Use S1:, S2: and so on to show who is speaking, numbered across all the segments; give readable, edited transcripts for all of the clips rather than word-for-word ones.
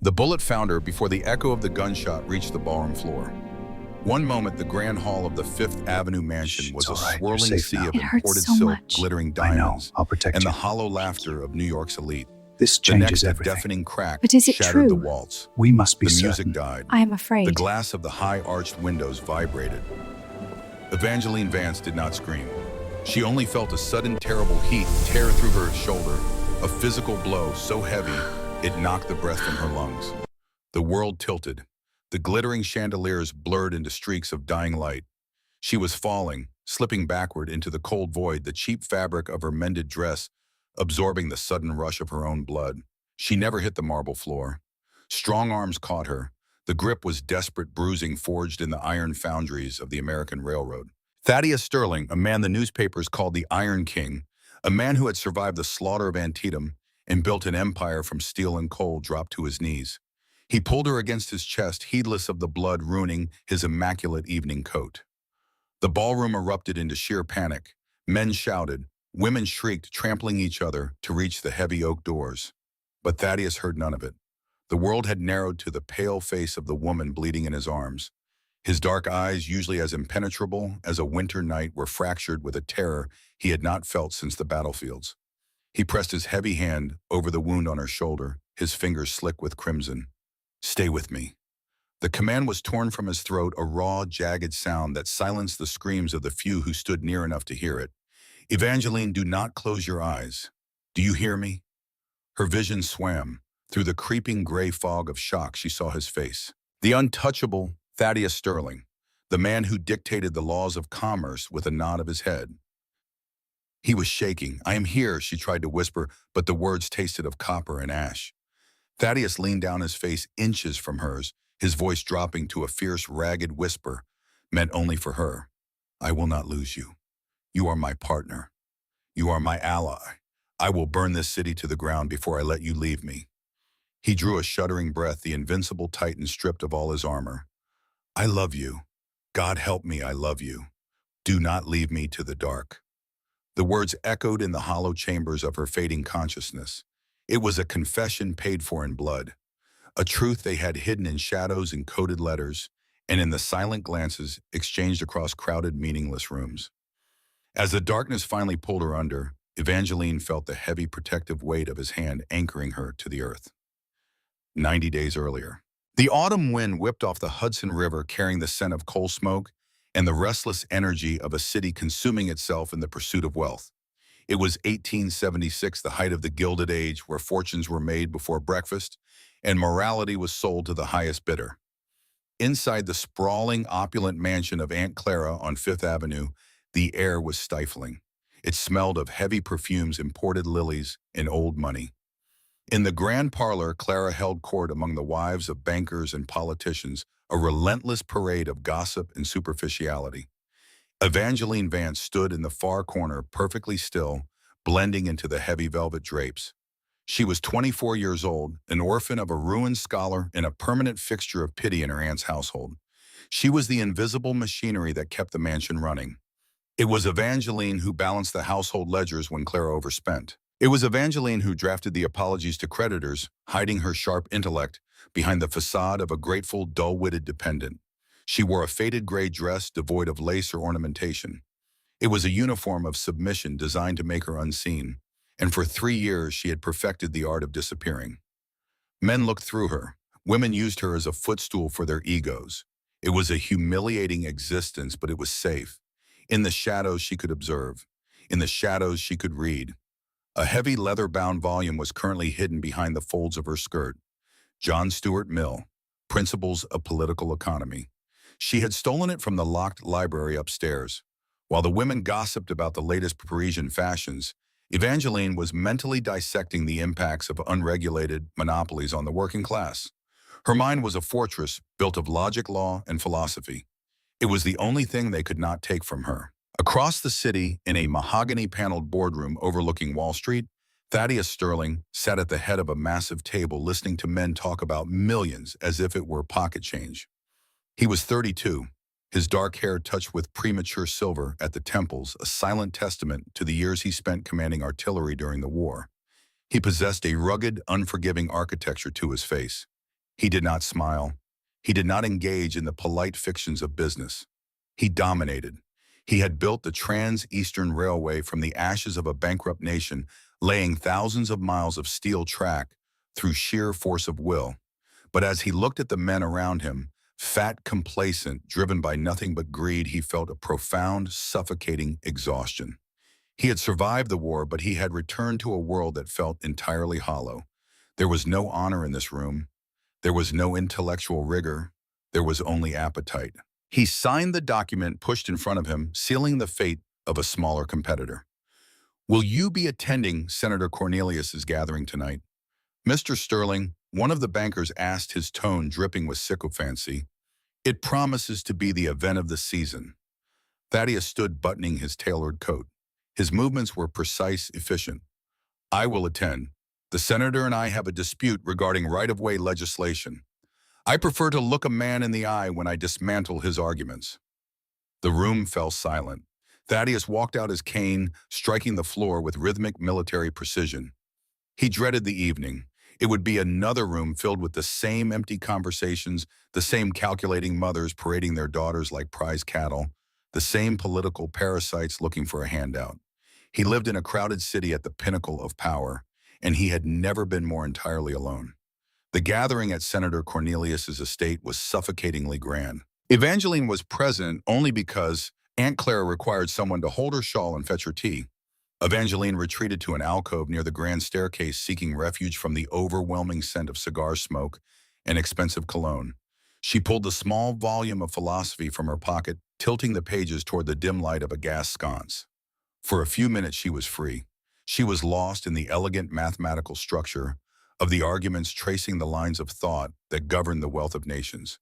S1: The bullet found her before the echo of the gunshot reached the ballroom floor. One moment, the grand hall of the Fifth Avenue mansion was
S2: It's
S1: a
S2: all right. You're
S1: swirling
S2: safe
S1: sea
S2: now.
S1: of
S3: It hurts
S1: imported
S3: so
S1: silk,
S3: much.
S1: glittering
S2: I know.
S1: diamonds,
S2: I'll protect
S1: and
S2: you.
S1: the hollow laughter of New York's elite.
S2: This
S1: The next,
S2: changes
S1: a
S2: everything.
S1: deafening crack
S3: But is it
S1: shattered the
S3: true?
S1: waltz.
S2: We must be
S1: The music
S2: certain.
S1: died.
S3: I am
S1: The
S3: afraid.
S1: glass of the high-arched windows vibrated. Evangeline Vance did not scream. She only felt a sudden terrible heat tear through her shoulder, a physical blow so heavy it knocked the breath from her lungs. The world tilted. The glittering chandeliers blurred into streaks of dying light. She was falling, slipping backward into the cold void, the cheap fabric of her mended dress absorbing the sudden rush of her own blood. She never hit the marble floor. Strong arms caught her. The grip was desperate bruising forged in the iron foundries of the American Railroad. Thaddeus Sterling, a man the newspapers called the Iron King, a man who had survived the slaughter of Antietam and built an empire from steel and coal, dropped to his knees. He pulled her against his chest, heedless of the blood ruining his immaculate evening coat. The ballroom erupted into sheer panic. Men shouted, women shrieked, trampling each other to reach the heavy oak doors. But Thaddeus heard none of it. The world had narrowed to the pale face of the woman bleeding in his arms. His dark eyes, usually as impenetrable as a winter night, were fractured with a terror he had not felt since the battlefields. He pressed his heavy hand over the wound on her shoulder, his fingers slick with crimson. "Stay with me." The command was torn from his throat, a raw, jagged sound that silenced the screams of the few who stood near enough to hear it. "Evangeline, do not close your eyes. Do you hear me?" Her vision swam. Through the creeping gray fog of shock, she saw his face. The untouchable Thaddeus Sterling, the man who dictated the laws of commerce with a nod of his head. He was shaking. "I am here," she tried to whisper, but the words tasted of copper and ash. Thaddeus leaned down, his face inches from hers, his voice dropping to a fierce, ragged whisper, meant only for her. "I will not lose you. You are my partner. You are my ally. I will burn this city to the ground before I let you leave me." He drew a shuddering breath, the invincible Titan stripped of all his armor. "I love you. God help me, I love you. Do not leave me to the dark." The words echoed in the hollow chambers of her fading consciousness. It was a confession paid for in blood, a truth they had hidden in shadows and coded letters, and in the silent glances exchanged across crowded, meaningless rooms. As the darkness finally pulled her under, Evangeline felt the heavy protective weight of his hand anchoring her to the earth. 90 days earlier. The autumn wind whipped off the Hudson River, carrying the scent of coal smoke and the restless energy of a city consuming itself in the pursuit of wealth. It was 1876, the height of the Gilded Age, where fortunes were made before breakfast and morality was sold to the highest bidder. Inside the sprawling, opulent mansion of Aunt Clara on Fifth Avenue, the air was stifling. It smelled of heavy perfumes, imported lilies, and old money. In the grand parlor, Clara held court among the wives of bankers and politicians, a relentless parade of gossip and superficiality. Evangeline Vance stood in the far corner, perfectly still, blending into the heavy velvet drapes. She was 24 years old, an orphan of a ruined scholar and a permanent fixture of pity in her aunt's household. She was the invisible machinery that kept the mansion running. It was Evangeline who balanced the household ledgers when Clara overspent. It was Evangeline who drafted the apologies to creditors, hiding her sharp intellect behind the facade of a grateful, dull-witted dependent. She wore a faded gray dress devoid of lace or ornamentation. It was a uniform of submission designed to make her unseen, and for 3 years she had perfected the art of disappearing. Men looked through her. Women used her as a footstool for their egos. It was a humiliating existence, but it was safe. In the shadows she could observe. In the shadows she could read. A heavy leather-bound volume was currently hidden behind the folds of her skirt. John Stuart Mill, Principles of Political Economy. She had stolen it from the locked library upstairs. While the women gossiped about the latest Parisian fashions, Evangeline was mentally dissecting the impacts of unregulated monopolies on the working class. Her mind was a fortress built of logic, law, and philosophy. It was the only thing they could not take from her. Across the city, in a mahogany-paneled boardroom overlooking Wall Street, Thaddeus Sterling sat at the head of a massive table listening to men talk about millions as if it were pocket change. He was 32, his dark hair touched with premature silver at the temples, a silent testament to the years he spent commanding artillery during the war. He possessed a rugged, unforgiving architecture to his face. He did not smile. He did not engage in the polite fictions of business. He dominated. He had built the Trans-Eastern Railway from the ashes of a bankrupt nation, laying thousands of miles of steel track through sheer force of will. But as he looked at the men around him, fat, complacent, driven by nothing but greed, he felt a profound, suffocating exhaustion. He had survived the war, but he had returned to a world that felt entirely hollow. There was no honor in this room. There was no intellectual rigor. There was only appetite. He signed the document pushed in front of him, sealing the fate of a smaller competitor. Will you be attending Senator Cornelius's gathering tonight? Mr. Sterling, one of the bankers asked, his tone dripping with sycophancy. It promises to be the event of the season. Thaddeus stood buttoning his tailored coat. His movements were precise, efficient. I will attend. The senator and I have a dispute regarding right-of-way legislation. I prefer to look a man in the eye when I dismantle his arguments. The room fell silent. Thaddeus walked out his cane, striking the floor with rhythmic military precision. He dreaded the evening. It would be another room filled with the same empty conversations, the same calculating mothers parading their daughters like prize cattle, the same political parasites looking for a handout. He lived in a crowded city at the pinnacle of power, and he had never been more entirely alone. The gathering at Senator Cornelius's estate was suffocatingly grand. Evangeline was present only because Aunt Clara required someone to hold her shawl and fetch her tea. Evangeline retreated to an alcove near the grand staircase, seeking refuge from the overwhelming scent of cigar smoke and expensive cologne. She pulled the small volume of philosophy from her pocket, tilting the pages toward the dim light of a gas sconce. For a few minutes she was free. She was lost in the elegant mathematical structure of the arguments tracing the lines of thought that govern the wealth of nations.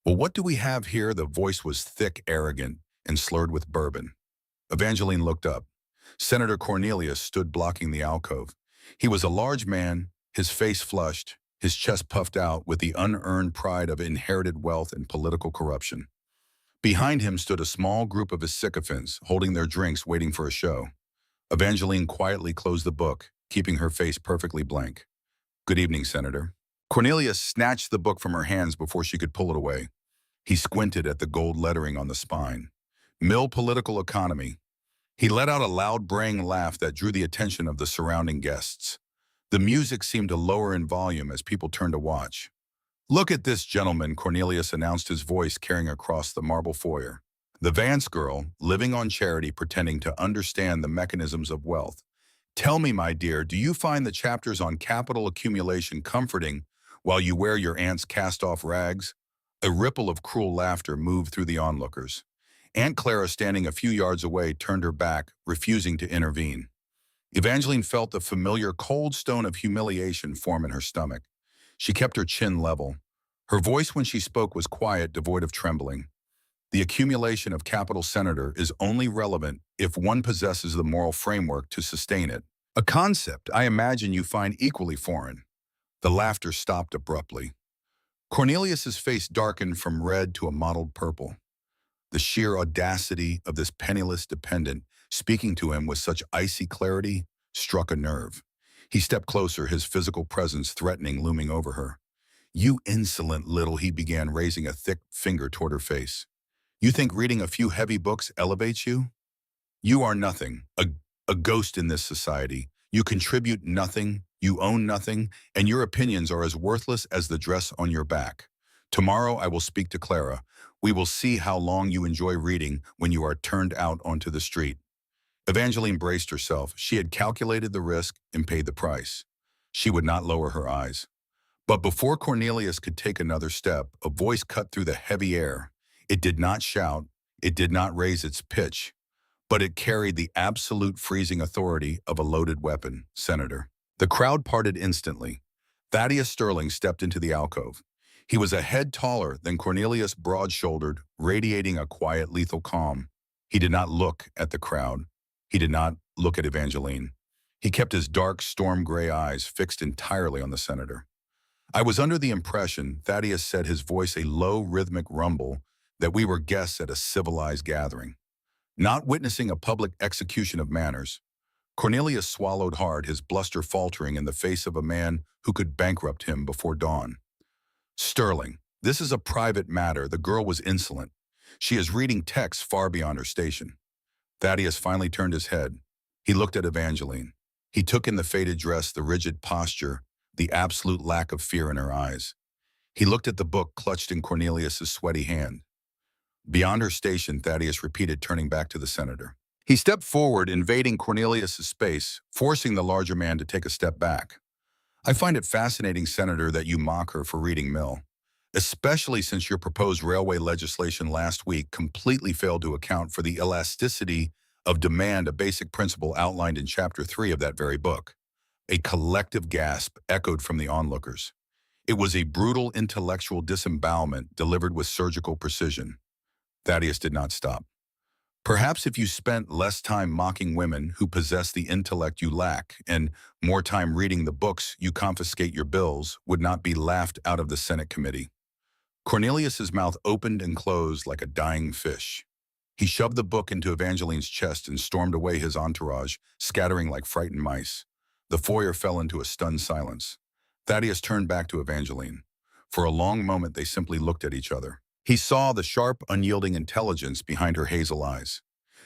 S1: Well, what do we have here? The voice was thick, arrogant, and slurred with bourbon. Evangeline looked up. Senator Cornelius stood blocking the alcove. He was a large man, his face flushed, his chest puffed out with the unearned pride of inherited wealth and political corruption. Behind him stood a small group of his sycophants, holding their drinks, waiting for a show. Evangeline quietly closed the book, keeping her face perfectly blank. Good evening, Senator. Cornelius snatched the book from her hands before she could pull it away. He squinted at the gold lettering on the spine. Mill Political Economy. He let out a loud braying laugh that drew the attention of the surrounding guests. The music seemed to lower in volume as people turned to watch. Look at this gentleman, Cornelius announced, his voice carrying across the marble foyer. The Vance girl, living on charity, pretending to understand the mechanisms of wealth. Tell me, my dear, do you find the chapters on capital accumulation comforting while you wear your aunt's cast-off rags? A ripple of cruel laughter moved through the onlookers. Aunt Clara, standing a few yards away, turned her back, refusing to intervene. Evangeline felt the familiar cold stone of humiliation form in her stomach. She kept her chin level. Her voice when she spoke was quiet, devoid of trembling. The accumulation of capital, Senator, is only relevant if one possesses the moral framework to sustain it. A concept I imagine you find equally foreign. The laughter stopped abruptly. Cornelius's face darkened from red to a mottled purple. The sheer audacity of this penniless dependent, speaking to him with such icy clarity, struck a nerve. He stepped closer, his physical presence threatening, looming over her. You insolent little, he began, raising a thick finger toward her face. You think reading a few heavy books elevates you? You are nothing, a ghost in this society. You contribute nothing, you own nothing, and your opinions are as worthless as the dress on your back. Tomorrow I will speak to Clara. We will see how long you enjoy reading when you are turned out onto the street. Evangeline braced herself. She had calculated the risk and paid the price. She would not lower her eyes. But before Cornelius could take another step, a voice cut through the heavy air. It did not shout, it did not raise its pitch, but it carried the absolute freezing authority of a loaded weapon. Senator. The crowd parted instantly. Thaddeus Sterling stepped into the alcove. He was a head taller than Cornelius, broad-shouldered, radiating a quiet, lethal calm. He did not look at the crowd. He did not look at Evangeline. He kept his dark, storm-gray eyes fixed entirely on the senator. I was under the impression, Thaddeus said, his voice a low, rhythmic rumble, that we were guests at a civilized gathering, not witnessing a public execution of manners. Cornelius swallowed hard, his bluster faltering in the face of a man who could bankrupt him before dawn. Sterling, this is a private matter. The girl was insolent. She is reading texts far beyond her station. Thaddeus finally turned his head. He looked at Evangeline. He took in the faded dress, the rigid posture, the absolute lack of fear in her eyes. He looked at the book clutched in Cornelius's sweaty hand. Beyond her station, Thaddeus repeated, turning back to the senator. He stepped forward, invading Cornelius's space, forcing the larger man to take a step back. I find it fascinating, Senator, that you mock her for reading Mill, especially since your proposed railway legislation last week completely failed to account for the elasticity of demand, a basic principle outlined in Chapter 3 of that very book. A collective gasp echoed from the onlookers. It was a brutal intellectual disembowelment delivered with surgical precision. Thaddeus did not stop. Perhaps if you spent less time mocking women who possess the intellect you lack and more time reading the books you confiscate your bills would not be laughed out of the Senate committee. Cornelius's mouth opened and closed like a dying fish. He shoved the book into Evangeline's chest and stormed away, his entourage scattering like frightened mice. The foyer fell into a stunned silence. Thaddeus turned back to Evangeline. For a long moment they simply looked at each other. He saw the sharp, unyielding intelligence behind her hazel eyes.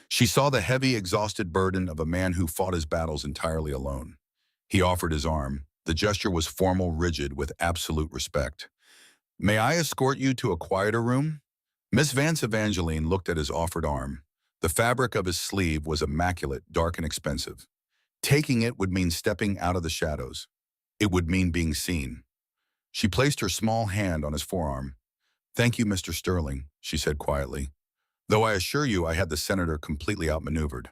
S1: She saw the heavy, exhausted burden of a man who fought his battles entirely alone. He offered his arm. The gesture was formal, rigid, with absolute respect. "May I escort you to a quieter room?" Miss Vance. Evangeline looked at his offered arm. The fabric of his sleeve was immaculate, dark and expensive. Taking it would mean stepping out of the shadows. It would mean being seen. She placed her small hand on his forearm. "Thank you, Mr. Sterling," she said quietly, "though I assure you I had the senator completely outmaneuvered."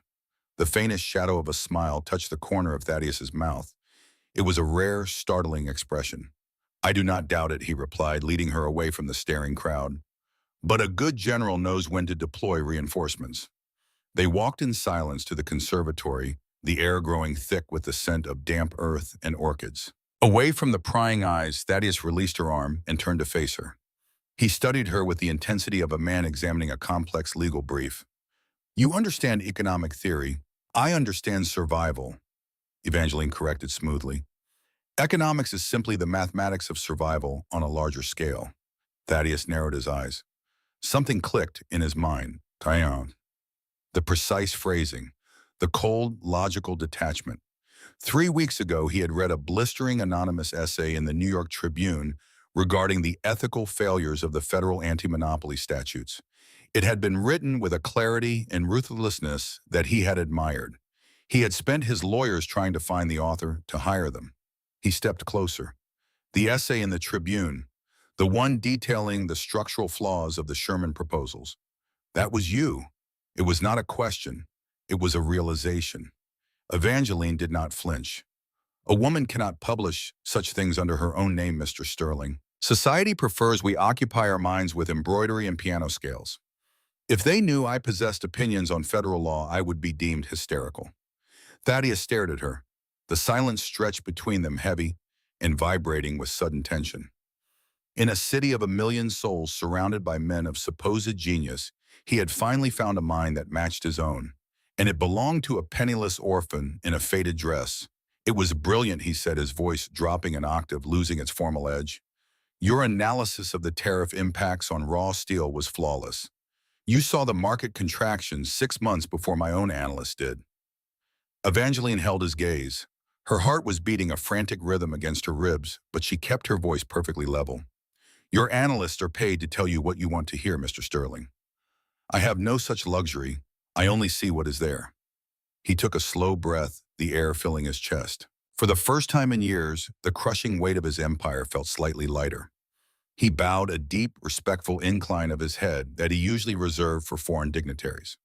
S1: The faintest shadow of a smile touched the corner of Thaddeus's mouth. It was a rare, startling expression. "I do not doubt it," he replied, leading her away from the staring crowd. "But a good general knows when to deploy reinforcements." They walked in silence to the conservatory, the air growing thick with the scent of damp earth and orchids. Away from the prying eyes, Thaddeus released her arm and turned to face her. He studied her with the intensity of a man examining a complex legal brief. "You understand economic theory. I understand survival," Evangeline corrected smoothly. "Economics is simply the mathematics of survival on a larger scale." Thaddeus narrowed his eyes. Something clicked in his mind. Taillon. The precise phrasing, the cold, logical detachment. 3 weeks ago, he had read a blistering anonymous essay in the New York Tribune regarding the ethical failures of the federal anti-monopoly statutes. It had been written with a clarity and ruthlessness that he had admired. He had spent his lawyers trying to find the author, to hire them. He stepped closer. The essay in the Tribune, the one detailing the structural flaws of the Sherman proposals. That was you. It was not a question. It was a realization. Evangeline did not flinch. "A woman cannot publish such things under her own name, Mr. Sterling. Society prefers we occupy our minds with embroidery and piano scales. If they knew I possessed opinions on federal law, I would be deemed hysterical." Thaddeus stared at her. The silence stretched between them, heavy and vibrating with sudden tension. In a city of 1,000,000 souls surrounded by men of supposed genius, he had finally found a mind that matched his own, and it belonged to a penniless orphan in a faded dress. "It was brilliant," he said, his voice dropping an octave, losing its formal edge. "Your analysis of the tariff impacts on raw steel was flawless. You saw the market contraction 6 months before my own analysts did." Evangeline held his gaze. Her heart was beating a frantic rhythm against her ribs, but she kept her voice perfectly level. "Your analysts are paid to tell you what you want to hear, Mr. Sterling. I have no such luxury. I only see what is there." He took a slow breath, the air filling his chest. For the first time in years, the crushing weight of his empire felt slightly lighter. He bowed a deep, respectful incline of his head that he usually reserved for foreign dignitaries.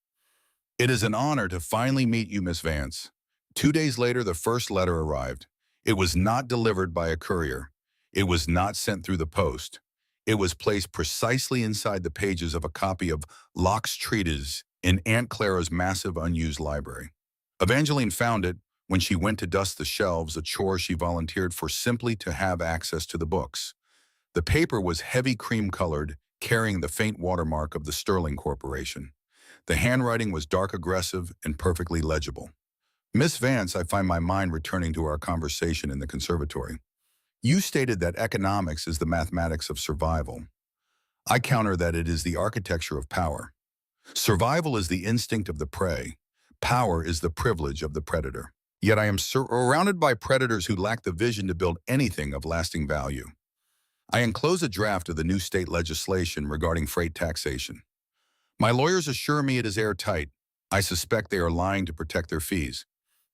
S1: "It is an honor to finally meet you, Miss Vance." 2 days later, the first letter arrived. It was not delivered by a courier. It was not sent through the post. It was placed precisely inside the pages of a copy of Locke's treatise in Aunt Clara's massive unused library. Evangeline found it when she went to dust the shelves, a chore she volunteered for simply to have access to the books. The paper was heavy cream-colored, carrying the faint watermark of the Sterling Corporation. The handwriting was dark, aggressive, and perfectly legible. "Miss Vance," I find my mind returning to our conversation in the conservatory. You stated that economics is the mathematics of survival. I counter that it is the architecture of power. Survival is the instinct of the prey. Power is the privilege of the predator. Yet I am surrounded by predators who lack the vision to build anything of lasting value. I enclose a draft of the new state legislation regarding freight taxation. My lawyers assure me it is airtight. I suspect they are lying to protect their fees.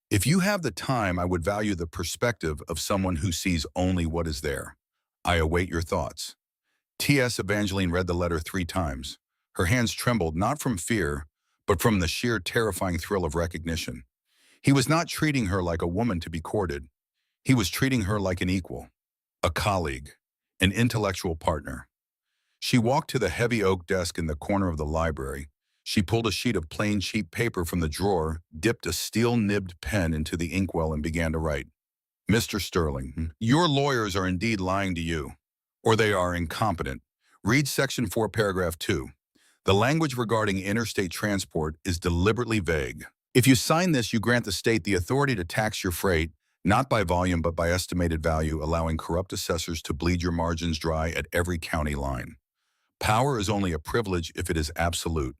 S1: If you have the time, I would value the perspective of someone who sees only what is there. I await your thoughts. T.S. Evangeline read the letter 3 times. Her hands trembled not from fear, but from the sheer terrifying thrill of recognition. He was not treating her like a woman to be courted. He was treating her like an equal, a colleague, an intellectual partner. She walked to the heavy oak desk in the corner of the library. She pulled a sheet of plain cheap paper from the drawer, dipped a steel-nibbed pen into the inkwell and began to write. Mr. Sterling, your lawyers are indeed lying to you, or they are incompetent. Read Section 4, Paragraph 2. The language regarding interstate transport is deliberately vague. If you sign this, you grant the state the authority to tax your freight, not by volume but by estimated value, allowing corrupt assessors to bleed your margins dry at every county line. Power is only a privilege if it is absolute.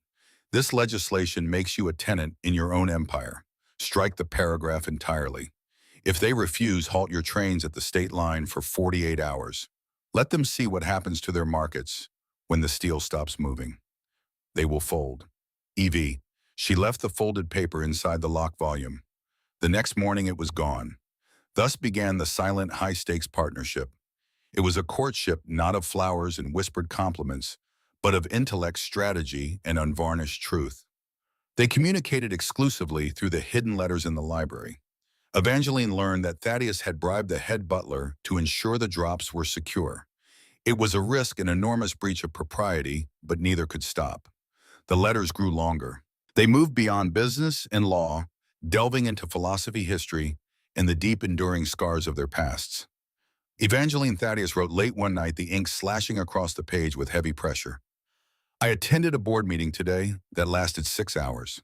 S1: This legislation makes you a tenant in your own empire. Strike the paragraph entirely. If they refuse, halt your trains at the state line for 48 hours. Let them see what happens to their markets when the steel stops moving. They will fold. E.V. She left the folded paper inside the locked volume. The next morning it was gone. Thus began the silent high-stakes partnership. It was a courtship not of flowers and whispered compliments, but of intellect, strategy, and unvarnished truth. They communicated exclusively through the hidden letters in the library. Evangeline learned that Thaddeus had bribed the head butler to ensure the drops were secure. It was a risk, an enormous breach of propriety, but neither could stop. The letters grew longer. They moved beyond business and law, delving into philosophy, history, and the deep enduring scars of their pasts. Evangeline Thaddeus wrote late one night, the ink slashing across the page with heavy pressure. I attended a board meeting today that lasted 6 hours.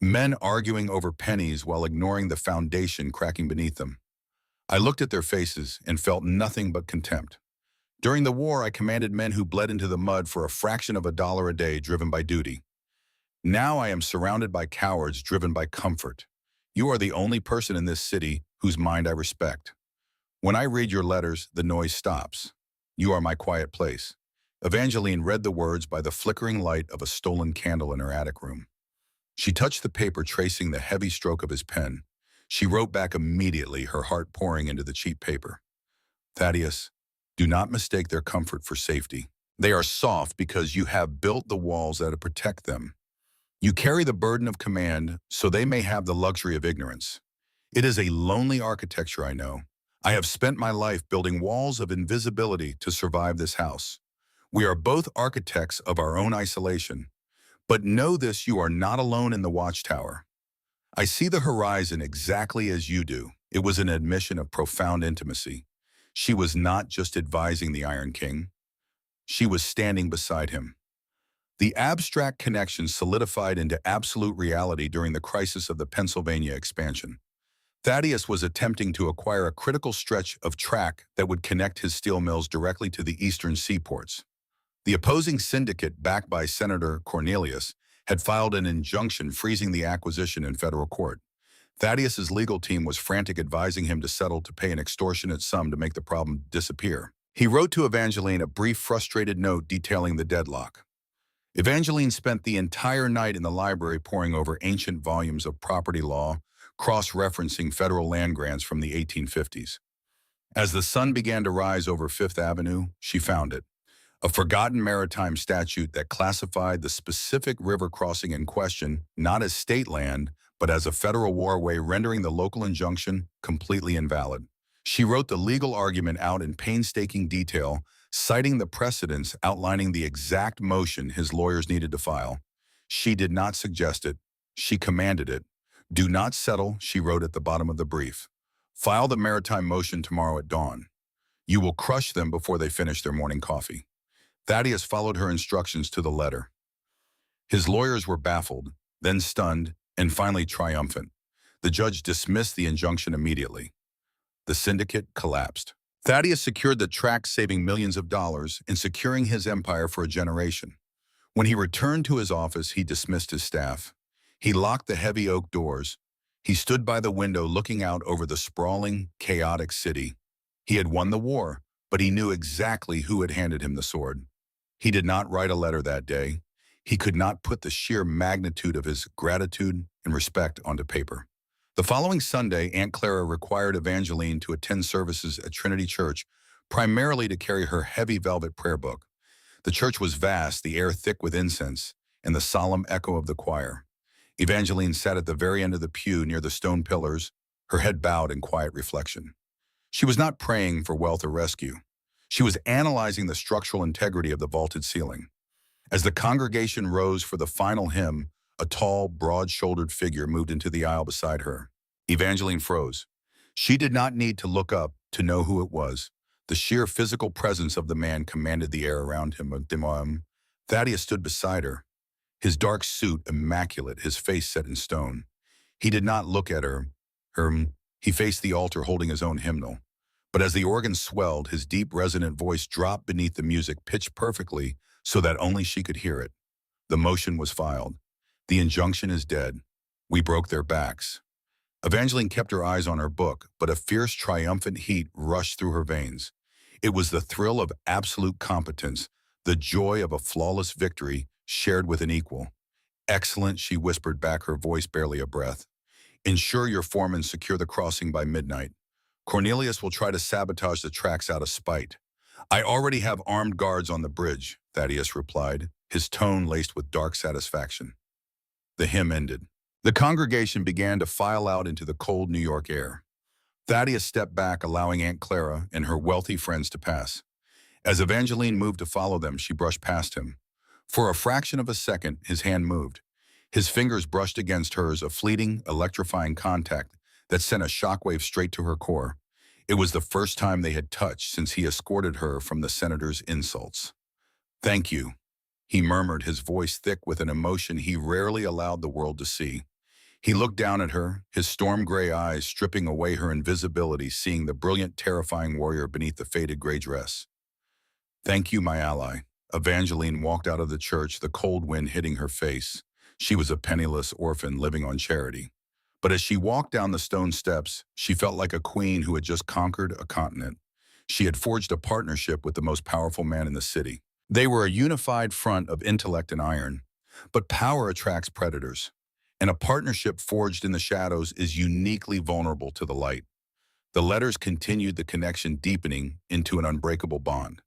S1: Men arguing over pennies while ignoring the foundation cracking beneath them. I looked at their faces and felt nothing but contempt. During the war, I commanded men who bled into the mud for a fraction of $1 a day, driven by duty. Now I am surrounded by cowards driven by comfort. You are the only person in this city whose mind I respect. When I read your letters, the noise stops. You are my quiet place. Evangeline read the words by the flickering light of a stolen candle in her attic room. She touched the paper, tracing the heavy stroke of his pen. She wrote back immediately, her heart pouring into the cheap paper. Thaddeus, do not mistake their comfort for safety. They are soft because you have built the walls that protect them. You carry the burden of command so they may have the luxury of ignorance. It is a lonely architecture, I know. I have spent my life building walls of invisibility to survive this house. We are both architects of our own isolation. But know this, you are not alone in the watchtower. I see the horizon exactly as you do. It was an admission of profound intimacy. She was not just advising the Iron King. She was standing beside him. The abstract connection solidified into absolute reality during the crisis of the Pennsylvania expansion. Thaddeus was attempting to acquire a critical stretch of track that would connect his steel mills directly to the eastern seaports. The opposing syndicate, backed by Senator Cornelius, had filed an injunction freezing the acquisition in federal court. Thaddeus's legal team was frantic, advising him to settle to pay an extortionate sum to make the problem disappear. He wrote to Evangeline a brief, frustrated note detailing the deadlock. Evangeline spent the entire night in the library poring over ancient volumes of property law, cross-referencing federal land grants from the 1850s. As the sun began to rise over Fifth Avenue, she found it. A forgotten maritime statute that classified the specific river crossing in question not as state land, but as a federal waterway, rendering the local injunction completely invalid. She wrote the legal argument out in painstaking detail, citing the precedents, outlining the exact motion his lawyers needed to file. She did not suggest it. She commanded it. Do not settle, she wrote at the bottom of the brief. File the maritime motion tomorrow at dawn. You will crush them before they finish their morning coffee. Thaddeus followed her instructions to the letter. His lawyers were baffled, then stunned, and finally triumphant. The judge dismissed the injunction immediately. The syndicate collapsed. Thaddeus secured the tract, saving millions of dollars and securing his empire for a generation. When he returned to his office, he dismissed his staff. He locked the heavy oak doors. He stood by the window looking out over the sprawling, chaotic city. He had won the war, but he knew exactly who had handed him the sword. He did not write a letter that day. He could not put the sheer magnitude of his gratitude and respect onto paper. The following Sunday, Aunt Clara required Evangeline to attend services at Trinity Church, primarily to carry her heavy velvet prayer book. The church was vast, the air thick with incense, and the solemn echo of the choir. Evangeline sat at the very end of the pew near the stone pillars, her head bowed in quiet reflection. She was not praying for wealth or rescue. She was analyzing the structural integrity of the vaulted ceiling. As the congregation rose for the final hymn, a tall, broad-shouldered figure moved into the aisle beside her. Evangeline froze. She did not need to look up to know who it was. The sheer physical presence of the man commanded the air around him. Thaddeus stood beside her, his dark suit immaculate, his face set in stone. He did not look at her. He faced the altar holding his own hymnal. But as the organ swelled, his deep, resonant voice dropped beneath the music, pitched perfectly so that only she could hear it. The motion was filed. The injunction is dead. We broke their backs. Evangeline kept her eyes on her book, but a fierce, triumphant heat rushed through her veins. It was the thrill of absolute competence, the joy of a flawless victory shared with an equal. Excellent, she whispered back, her voice barely a breath. Ensure your foremen secure the crossing by midnight. Cornelius will try to sabotage the tracks out of spite. I already have armed guards on the bridge, Thaddeus replied, his tone laced with dark satisfaction. The hymn ended. The congregation began to file out into the cold New York air. Thaddeus stepped back, allowing Aunt Clara and her wealthy friends to pass. As Evangeline moved to follow them, she brushed past him. For a fraction of a second, his hand moved. His fingers brushed against hers, a fleeting, electrifying contact that sent a shockwave straight to her core. It was the first time they had touched since he escorted her from the senator's insults. Thank you, he murmured, his voice thick with an emotion he rarely allowed the world to see. He looked down at her, his storm-gray eyes stripping away her invisibility, seeing the brilliant, terrifying warrior beneath the faded gray dress. Thank you, my ally. Evangeline walked out of the church, the cold wind hitting her face. She was a penniless orphan living on charity. But as she walked down the stone steps, she felt like a queen who had just conquered a continent. She had forged a partnership with the most powerful man in the city. They were a unified front of intellect and iron. But power attracts predators, and a partnership forged in the shadows is uniquely vulnerable to the light. The letters continued the connection, deepening into an unbreakable bond.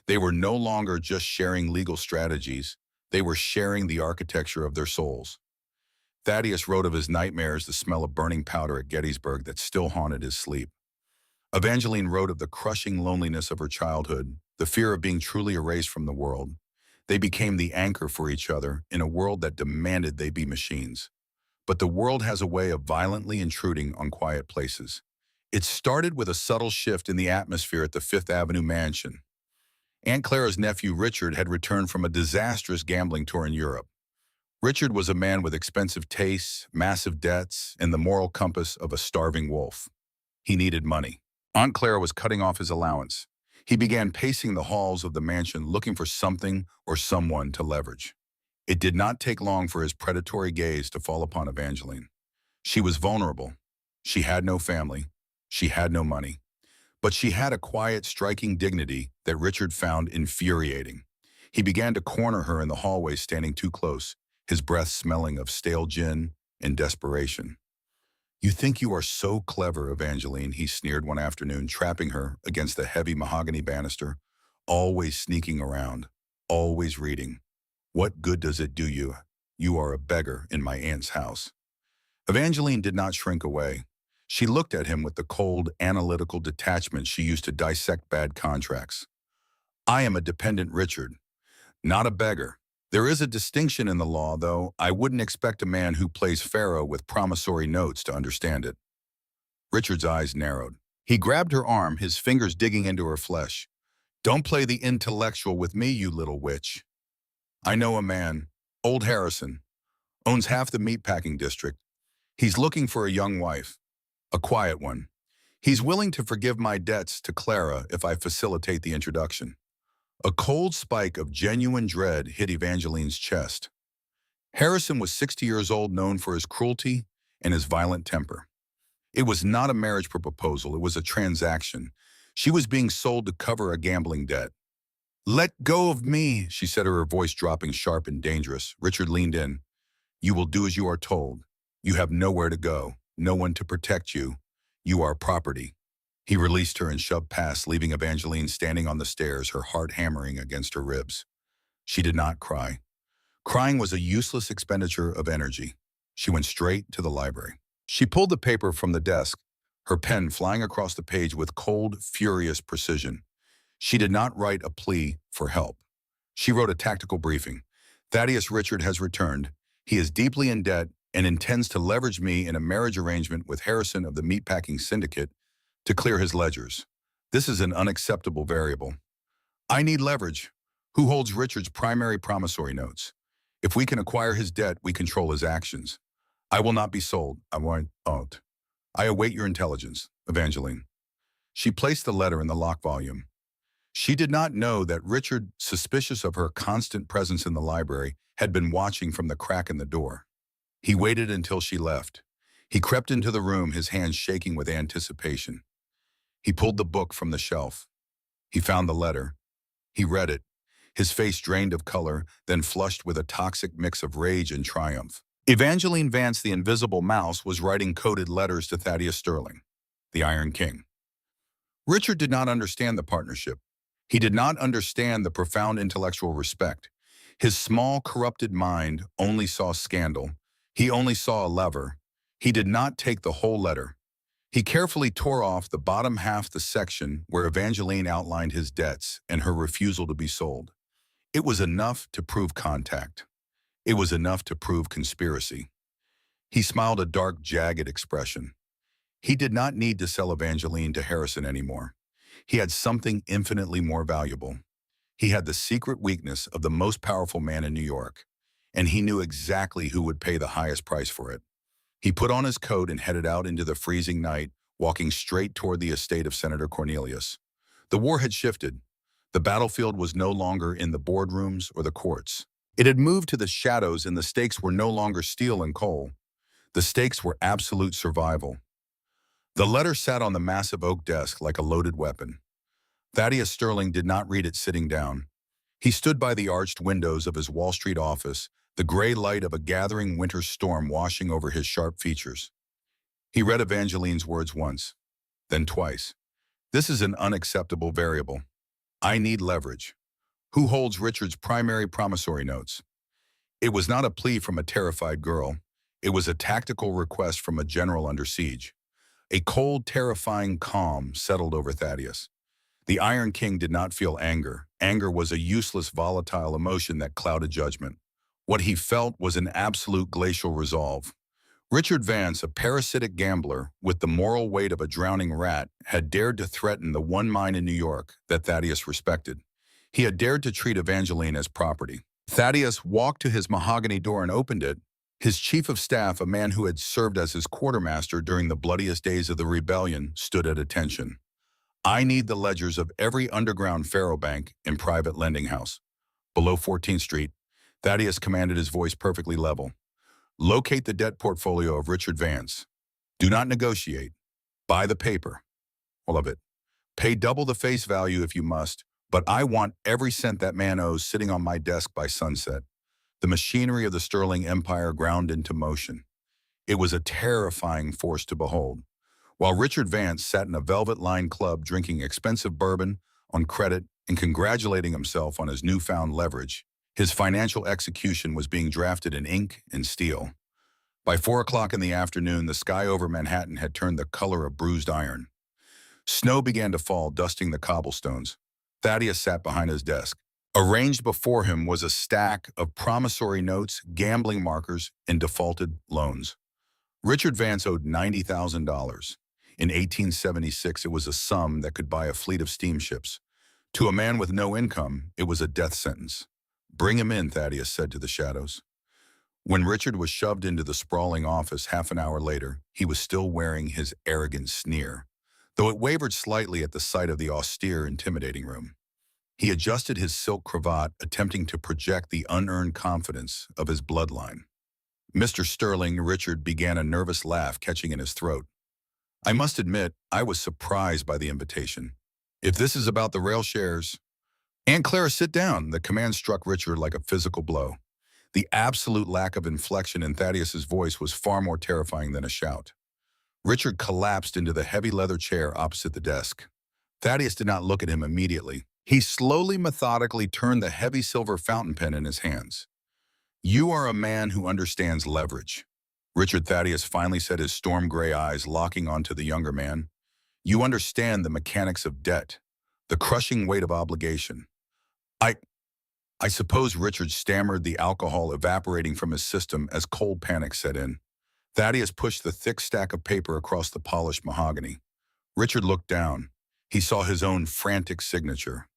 S1: They were no longer just sharing legal strategies. They were sharing the architecture of their souls. Thaddeus wrote of his nightmares, the smell of burning powder at Gettysburg that still haunted his sleep. Evangeline wrote of the crushing loneliness of her childhood, the fear of being truly erased from the world. They became the anchor for each other in a world that demanded they be machines. But the world has a way of violently intruding on quiet places. It started with a subtle shift in the atmosphere at the Fifth Avenue mansion. Aunt Clara's nephew Richard had returned from a disastrous gambling tour in Europe. Richard was a man with expensive tastes, massive debts, and the moral compass of a starving wolf. He needed money. Aunt Clara was cutting off his allowance. He began pacing the halls of the mansion looking for something or someone to leverage. It did not take long for his predatory gaze to fall upon Evangeline. She was vulnerable. She had no family. She had no money. But she had a quiet, striking dignity that Richard found infuriating. He began to corner her in the hallway, standing too close, his breath smelling of stale gin and desperation. You think you are so clever, Evangeline, he sneered one afternoon, trapping her against the heavy mahogany banister, always sneaking around, always reading. What good does it do you? You are a beggar in my aunt's house. Evangeline did not shrink away. She looked at him with the cold, analytical detachment she used to dissect bad contracts. I am a dependent Richard, not a beggar. There is a distinction in the law, though. I wouldn't expect a man who plays Pharaoh with promissory notes to understand it. Richard's eyes narrowed. He grabbed her arm, his fingers digging into her flesh. Don't play the intellectual with me, you little witch. I know a man, old Harrison, owns half the meatpacking district. He's looking for a young wife, a quiet one. He's willing to forgive my debts to Clara if I facilitate the introduction. A cold spike of genuine dread hit Evangeline's chest. Harrison was 60 years old, known for his cruelty and his violent temper. It was not a marriage proposal, it was a transaction. She was being sold to cover a gambling debt. "Let go of me," she said, her voice dropping sharp and dangerous. Richard leaned in. "You will do as you are told. You have nowhere to go, no one to protect you. You are property." He released her and shoved past, leaving Evangeline standing on the stairs, her heart hammering against her ribs. She did not cry. Crying was a useless expenditure of energy. She went straight to the library. She pulled the paper from the desk, her pen flying across the page with cold, furious precision. She did not write a plea for help. She wrote a tactical briefing. "Thaddeus Richard has returned. He is deeply in debt and intends to leverage me in a marriage arrangement with Harrison of the Meatpacking Syndicate to clear his ledgers. This is an unacceptable variable. I need leverage. Who holds Richard's primary promissory notes? If we can acquire his debt, we control his actions. I will not be sold. I won't. I await your intelligence, Evangeline." She placed the letter in the lock volume. She did not know that Richard, suspicious of her constant presence in the library, had been watching from the crack in the door. He waited until she left. He crept into the room, his hands shaking with anticipation. He pulled the book from the shelf. He found the letter. He read it, his face drained of color, then flushed with a toxic mix of rage and triumph. Evangeline Vance, the invisible mouse, was writing coded letters to Thaddeus Sterling, the Iron King. Richard did not understand the partnership. He did not understand the profound intellectual respect. His small, corrupted mind only saw scandal. He only saw a lever. He did not take the whole letter. He carefully tore off the bottom half, the section where Evangeline outlined his debts and her refusal to be sold. It was enough to prove contact. It was enough to prove conspiracy. He smiled a dark, jagged expression. He did not need to sell Evangeline to Harrison anymore. He had something infinitely more valuable. He had the secret weakness of the most powerful man in New York, and he knew exactly who would pay the highest price for it. He put on his coat and headed out into the freezing night, walking straight toward the estate of Senator Cornelius. The war had shifted. The battlefield was no longer in the boardrooms or the courts. It had moved to the shadows, and the stakes were no longer steel and coal. The stakes were absolute survival. The letter sat on the massive oak desk like a loaded weapon. Thaddeus Sterling did not read it sitting down. He stood by the arched windows of his Wall Street office, the gray light of a gathering winter storm washing over his sharp features. He read Evangeline's words once, then twice. "This is an unacceptable variable. I need leverage. Who holds Richard's primary promissory notes?" It was not a plea from a terrified girl. It was a tactical request from a general under siege. A cold, terrifying calm settled over Thaddeus. The Iron King did not feel anger. Anger was a useless, volatile emotion that clouded judgment. What he felt was an absolute glacial resolve. Richard Vance, a parasitic gambler with the moral weight of a drowning rat, had dared to threaten the one mine in New York that Thaddeus respected. He had dared to treat Evangeline as property. Thaddeus walked to his mahogany door and opened it. His chief of staff, a man who had served as his quartermaster during the bloodiest days of the rebellion, stood at attention. "I need the ledgers of every underground faro bank and private lending house. Below 14th Street, Thaddeus commanded, his voice perfectly level. "Locate the debt portfolio of Richard Vance. Do not negotiate. Buy the paper. All of it. Pay double the face value if you must, but I want every cent that man owes sitting on my desk by sunset." The machinery of the Sterling Empire ground into motion. It was a terrifying force to behold. While Richard Vance sat in a velvet-lined club drinking expensive bourbon on credit and congratulating himself on his newfound leverage, his financial execution was being drafted in ink and steel. By 4 o'clock in the afternoon, the sky over Manhattan had turned the color of bruised iron. Snow began to fall, dusting the cobblestones. Thaddeus sat behind his desk. Arranged before him was a stack of promissory notes, gambling markers, and defaulted loans. Richard Vance owed $90,000. In 1876, it was a sum that could buy a fleet of steamships. To a man with no income, it was a death sentence. "Bring him in," Thaddeus said to the shadows. When Richard was shoved into the sprawling office half an hour later, he was still wearing his arrogant sneer. though it wavered slightly at the sight of the austere, intimidating room. He adjusted his silk cravat, attempting to project the unearned confidence of his bloodline. Mr. Sterling, Richard began a nervous laugh catching in his throat. I must admit, I was surprised by the invitation. If this is about the rail shares... Aunt Clara, sit down. The command struck Richard like a physical blow. The absolute lack of inflection in Thaddeus's voice was far more terrifying than a shout. Richard collapsed into the heavy leather chair opposite the desk. Thaddeus did not look at him immediately. He slowly, methodically turned the heavy silver fountain pen in his hands. You are a man who understands leverage. Richard, Thaddeus finally said, his storm gray eyes locking onto the younger man. You understand the mechanics of debt, the crushing weight of obligation. I suppose Richard stammered, the alcohol evaporating from his system as cold panic set in. Thaddeus pushed the thick stack of paper across the polished mahogany. Richard looked down. He saw his own frantic signature.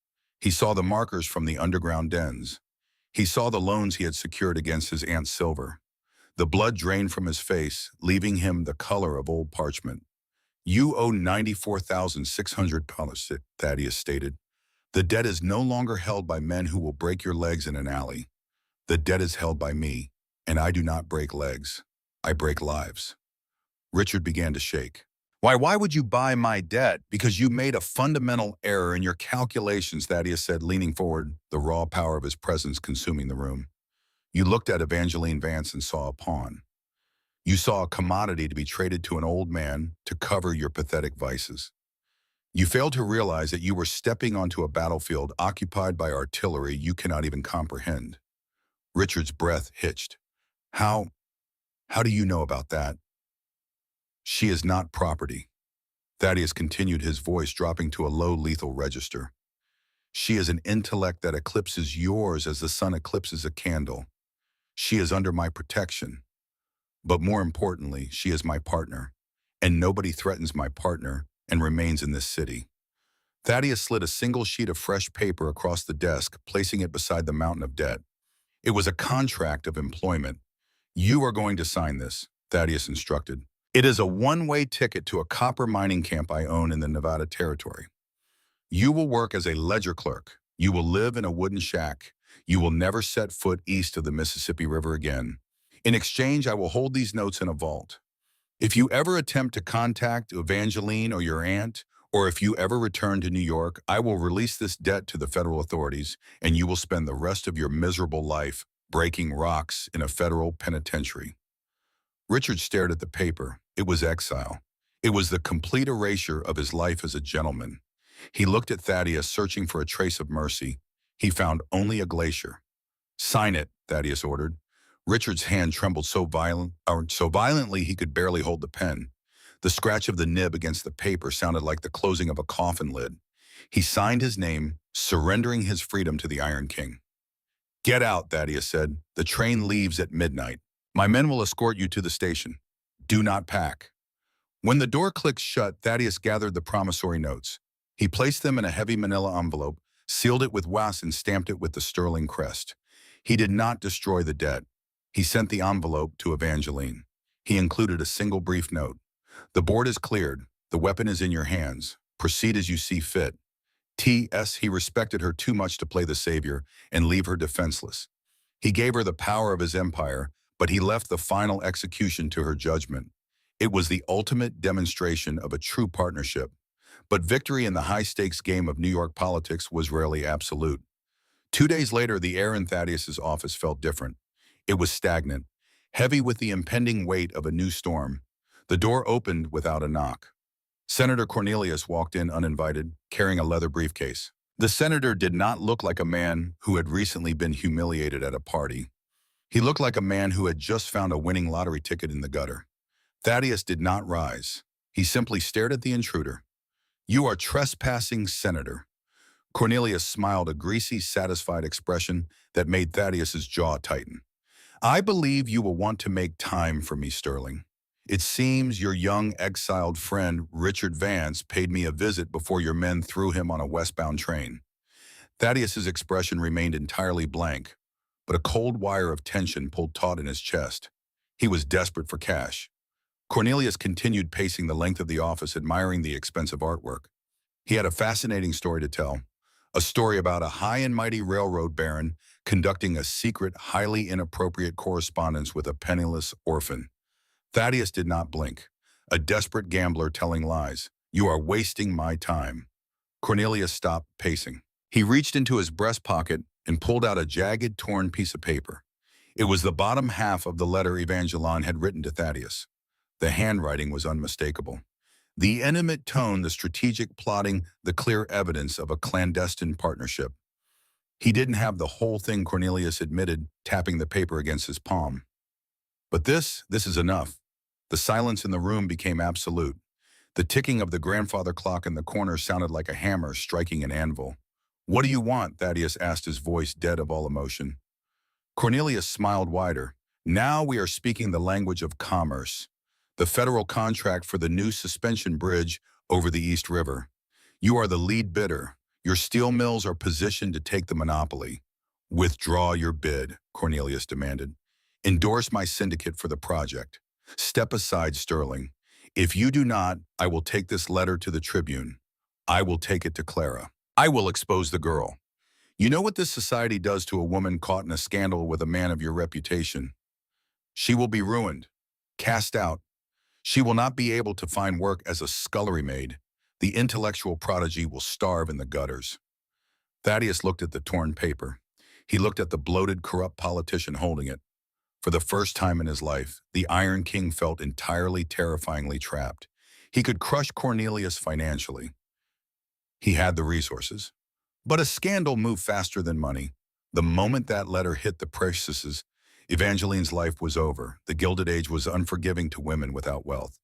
S1: He saw the markers from the underground dens. He saw the loans he had secured against his Aunt Silver. The blood drained from his face, leaving him the color of old parchment. You owe $94,600, Thaddeus stated. The debt is no longer held by men who will break your legs in an alley. The debt is held by me, and I do not break legs. I break lives. Richard began to shake. Why would you buy my debt? Because you made a fundamental error in your calculations, Thaddeus said, leaning forward, the raw power of his presence consuming the room. You looked at Evangeline Vance and saw a pawn. You saw a commodity to be traded to an old man to cover your pathetic vices. You failed to realize that you were stepping onto a battlefield occupied by artillery you cannot even comprehend. Richard's breath hitched. How do you know about that? She is not property. Thaddeus continued, his voice dropping to a low, lethal register. She is an intellect that eclipses yours as the sun eclipses a candle. She is under my protection. But more importantly, she is my partner, and nobody threatens my partner and remains in this city. Thaddeus slid a single sheet of fresh paper across the desk, placing it beside the mountain of debt. It was a contract of employment. You are going to sign this, Thaddeus instructed. It is a one-way ticket to a copper mining camp I own in the Nevada Territory. You will work as a ledger clerk. You will live in a wooden shack. You will never set foot east of the Mississippi River again. In exchange, I will hold these notes in a vault. If you ever attempt to contact Evangeline or your aunt, or if you ever return to New York, I will release this debt to the federal authorities, and you will spend the rest of your miserable life breaking rocks in a federal penitentiary. Richard stared at the paper. It was exile. It was the complete erasure of his life as a gentleman. He looked at Thaddeus, searching for a trace of mercy. He found only a glacier. Sign it, Thaddeus ordered. Richard's hand trembled so violently he could barely hold the pen. The scratch of the nib against the paper sounded like the closing of a coffin lid. He signed his name, surrendering his freedom to the Iron King. Get out, Thaddeus said. The train leaves at midnight. My men will escort you to the station. Do not pack. When the door clicked shut, Thaddeus gathered the promissory notes. He placed them in a heavy manila envelope, sealed it with wax, and stamped it with the Sterling crest. He did not destroy the debt. He sent the envelope to Evangeline. He included a single brief note. The board is cleared. The weapon is in your hands. Proceed as you see fit. T.S. He respected her too much to play the savior and leave her defenseless. He gave her the power of his empire, but he left the final execution to her judgment. It was the ultimate demonstration of a true partnership. But victory in the high-stakes game of New York politics was rarely absolute. 2 days later, the air in Thaddeus's office felt different. It was stagnant, heavy with the impending weight of a new storm. The door opened without a knock. Senator Cornelius walked in uninvited, carrying a leather briefcase. The senator did not look like a man who had recently been humiliated at a party. He looked like a man who had just found a winning lottery ticket in the gutter. Thaddeus did not rise. He simply stared at the intruder. You are trespassing, Senator. Cornelius smiled, a greasy, satisfied expression that made Thaddeus's jaw tighten. I believe you will want to make time for me, Sterling. It seems your young exiled friend, Richard Vance, paid me a visit before your men threw him on a westbound train. Thaddeus's expression remained entirely blank, but a cold wire of tension pulled taut in his chest. He was desperate for cash. Cornelius continued pacing the length of the office, admiring the expensive artwork. He had a fascinating story to tell, a story about a high and mighty railroad baron conducting a secret, highly inappropriate correspondence with a penniless orphan. Thaddeus did not blink. A desperate gambler telling lies. "You are wasting my time." Cornelius stopped pacing. He reached into his breast pocket and pulled out a jagged, torn piece of paper. It was the bottom half of the letter Evangeline had written to Thaddeus. The handwriting was unmistakable. The intimate tone, the strategic plotting, the clear evidence of a clandestine partnership. He didn't have the whole thing, Cornelius admitted, tapping the paper against his palm. But this is enough. The silence in the room became absolute. The ticking of the grandfather clock in the corner sounded like a hammer striking an anvil. "What do you want?" Thaddeus asked, his voice dead of all emotion. Cornelius smiled wider. "Now we are speaking the language of commerce. The federal contract for the new suspension bridge over the East River. You are the lead bidder. Your steel mills are positioned to take the monopoly." "Withdraw your bid," Cornelius demanded. "Endorse my syndicate for the project. Step aside, Sterling. If you do not, I will take this letter to the Tribune. I will take it to Clara. I will expose the girl. You know what this society does to a woman caught in a scandal with a man of your reputation? She will be ruined, cast out. She will not be able to find work as a scullery maid. The intellectual prodigy will starve in the gutters." Thaddeus looked at the torn paper. He looked at the bloated, corrupt politician holding it. For the first time in his life, the Iron King felt entirely terrifyingly trapped. He could crush Cornelius financially. He had the resources. But a scandal moved faster than money. The moment that letter hit the presses, Evangeline's life was over. The Gilded Age was unforgiving to women without wealth.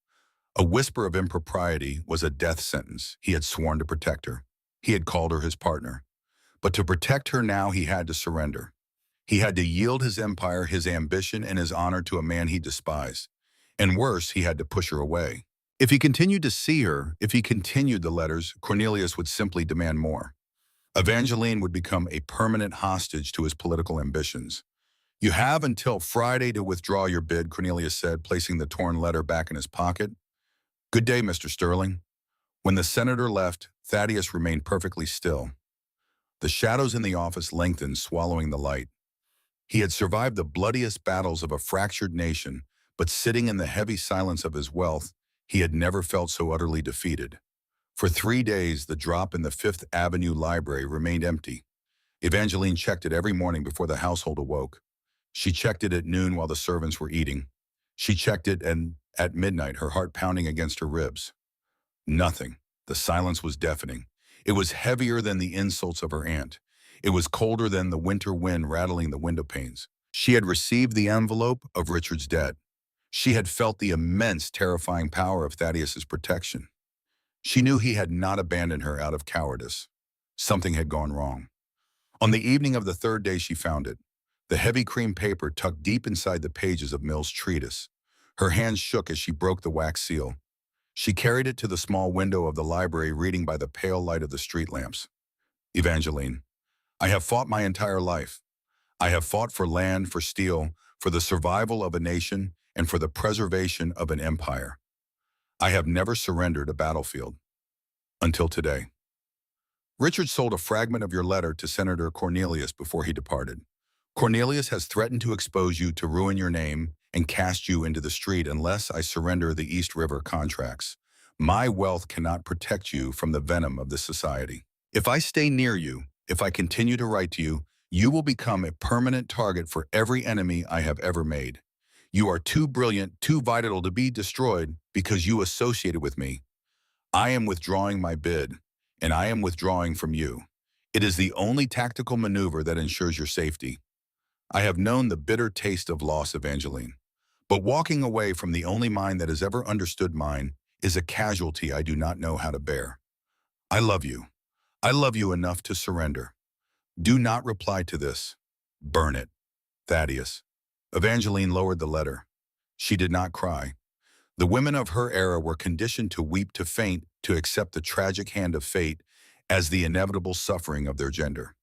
S1: A whisper of impropriety was a death sentence. He had sworn to protect her. He had called her his partner. But to protect her now, he had to surrender. He had to yield his empire, his ambition, and his honor to a man he despised. And worse, he had to push her away. If he continued to see her, if he continued the letters, Cornelius would simply demand more. Evangeline would become a permanent hostage to his political ambitions. "You have until Friday to withdraw your bid," Cornelius said, placing the torn letter back in his pocket. "Good day, Mr. Sterling." When the senator left, Thaddeus remained perfectly still. The shadows in the office lengthened, swallowing the light. He had survived the bloodiest battles of a fractured nation, but sitting in the heavy silence of his wealth, he had never felt so utterly defeated. For 3 days, the drop in the Fifth Avenue library remained empty. Evangeline checked it every morning before the household awoke. She checked it at noon while the servants were eating. She checked it and at midnight, her heart pounding against her ribs. Nothing. The silence was deafening. It was heavier than the insults of her aunt. It was colder than the winter wind rattling the window panes. She had received the envelope of Richard's debt. She had felt the immense, terrifying power of Thaddeus's protection. She knew he had not abandoned her out of cowardice. Something had gone wrong. On the evening of the third day, she found it. The heavy cream paper tucked deep inside the pages of Mill's treatise. Her hands shook as she broke the wax seal. She carried it to the small window of the library, reading by the pale light of the street lamps. "Evangeline, I have fought my entire life. I have fought for land, for steel, for the survival of a nation, and for the preservation of an empire. I have never surrendered a battlefield. Until today." Richard sold a fragment of your letter to Senator Cornelius before he departed. "Cornelius has threatened to expose you, to ruin your name, and cast you into the street unless I surrender the East River contracts. My wealth cannot protect you from the venom of this society. If I stay near you, if I continue to write to you, you will become a permanent target for every enemy I have ever made. You are too brilliant, too vital to be destroyed because you associated with me. I am withdrawing my bid, and I am withdrawing from you. It is the only tactical maneuver that ensures your safety. I have known the bitter taste of loss, Evangeline, but walking away from the only mind that has ever understood mine is a casualty I do not know how to bear. I love you. I love you enough to surrender. Do not reply to this. Burn it. Thaddeus." Evangeline lowered the letter. She did not cry. The women of her era were conditioned to weep, to faint, to accept the tragic hand of fate as the inevitable suffering of their gender.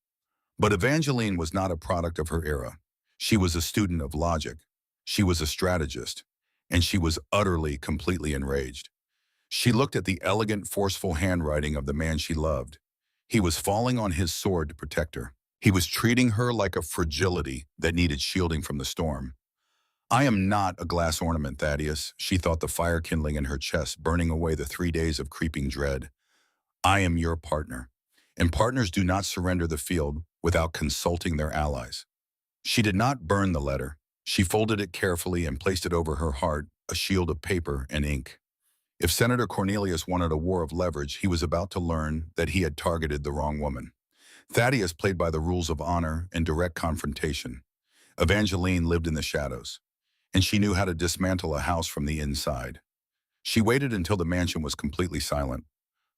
S1: But Evangeline was not a product of her era. She was a student of logic. She was a strategist. and she was utterly, completely enraged. She looked at the elegant, forceful handwriting of the man she loved. He was falling on his sword to protect her. He was treating her like a fragility that needed shielding from the storm. I am not a glass ornament, Thaddeus, she thought, the fire kindling in her chest, burning away the 3 days of creeping dread. I am your partner, and partners do not surrender the field without consulting their allies. She did not burn the letter. She folded it carefully and placed it over her heart, a shield of paper and ink. If Senator Cornelius wanted a war of leverage, he was about to learn that he had targeted the wrong woman. Thaddeus played by the rules of honor and direct confrontation. Evangeline lived in the shadows, and she knew how to dismantle a house from the inside. She waited until the mansion was completely silent.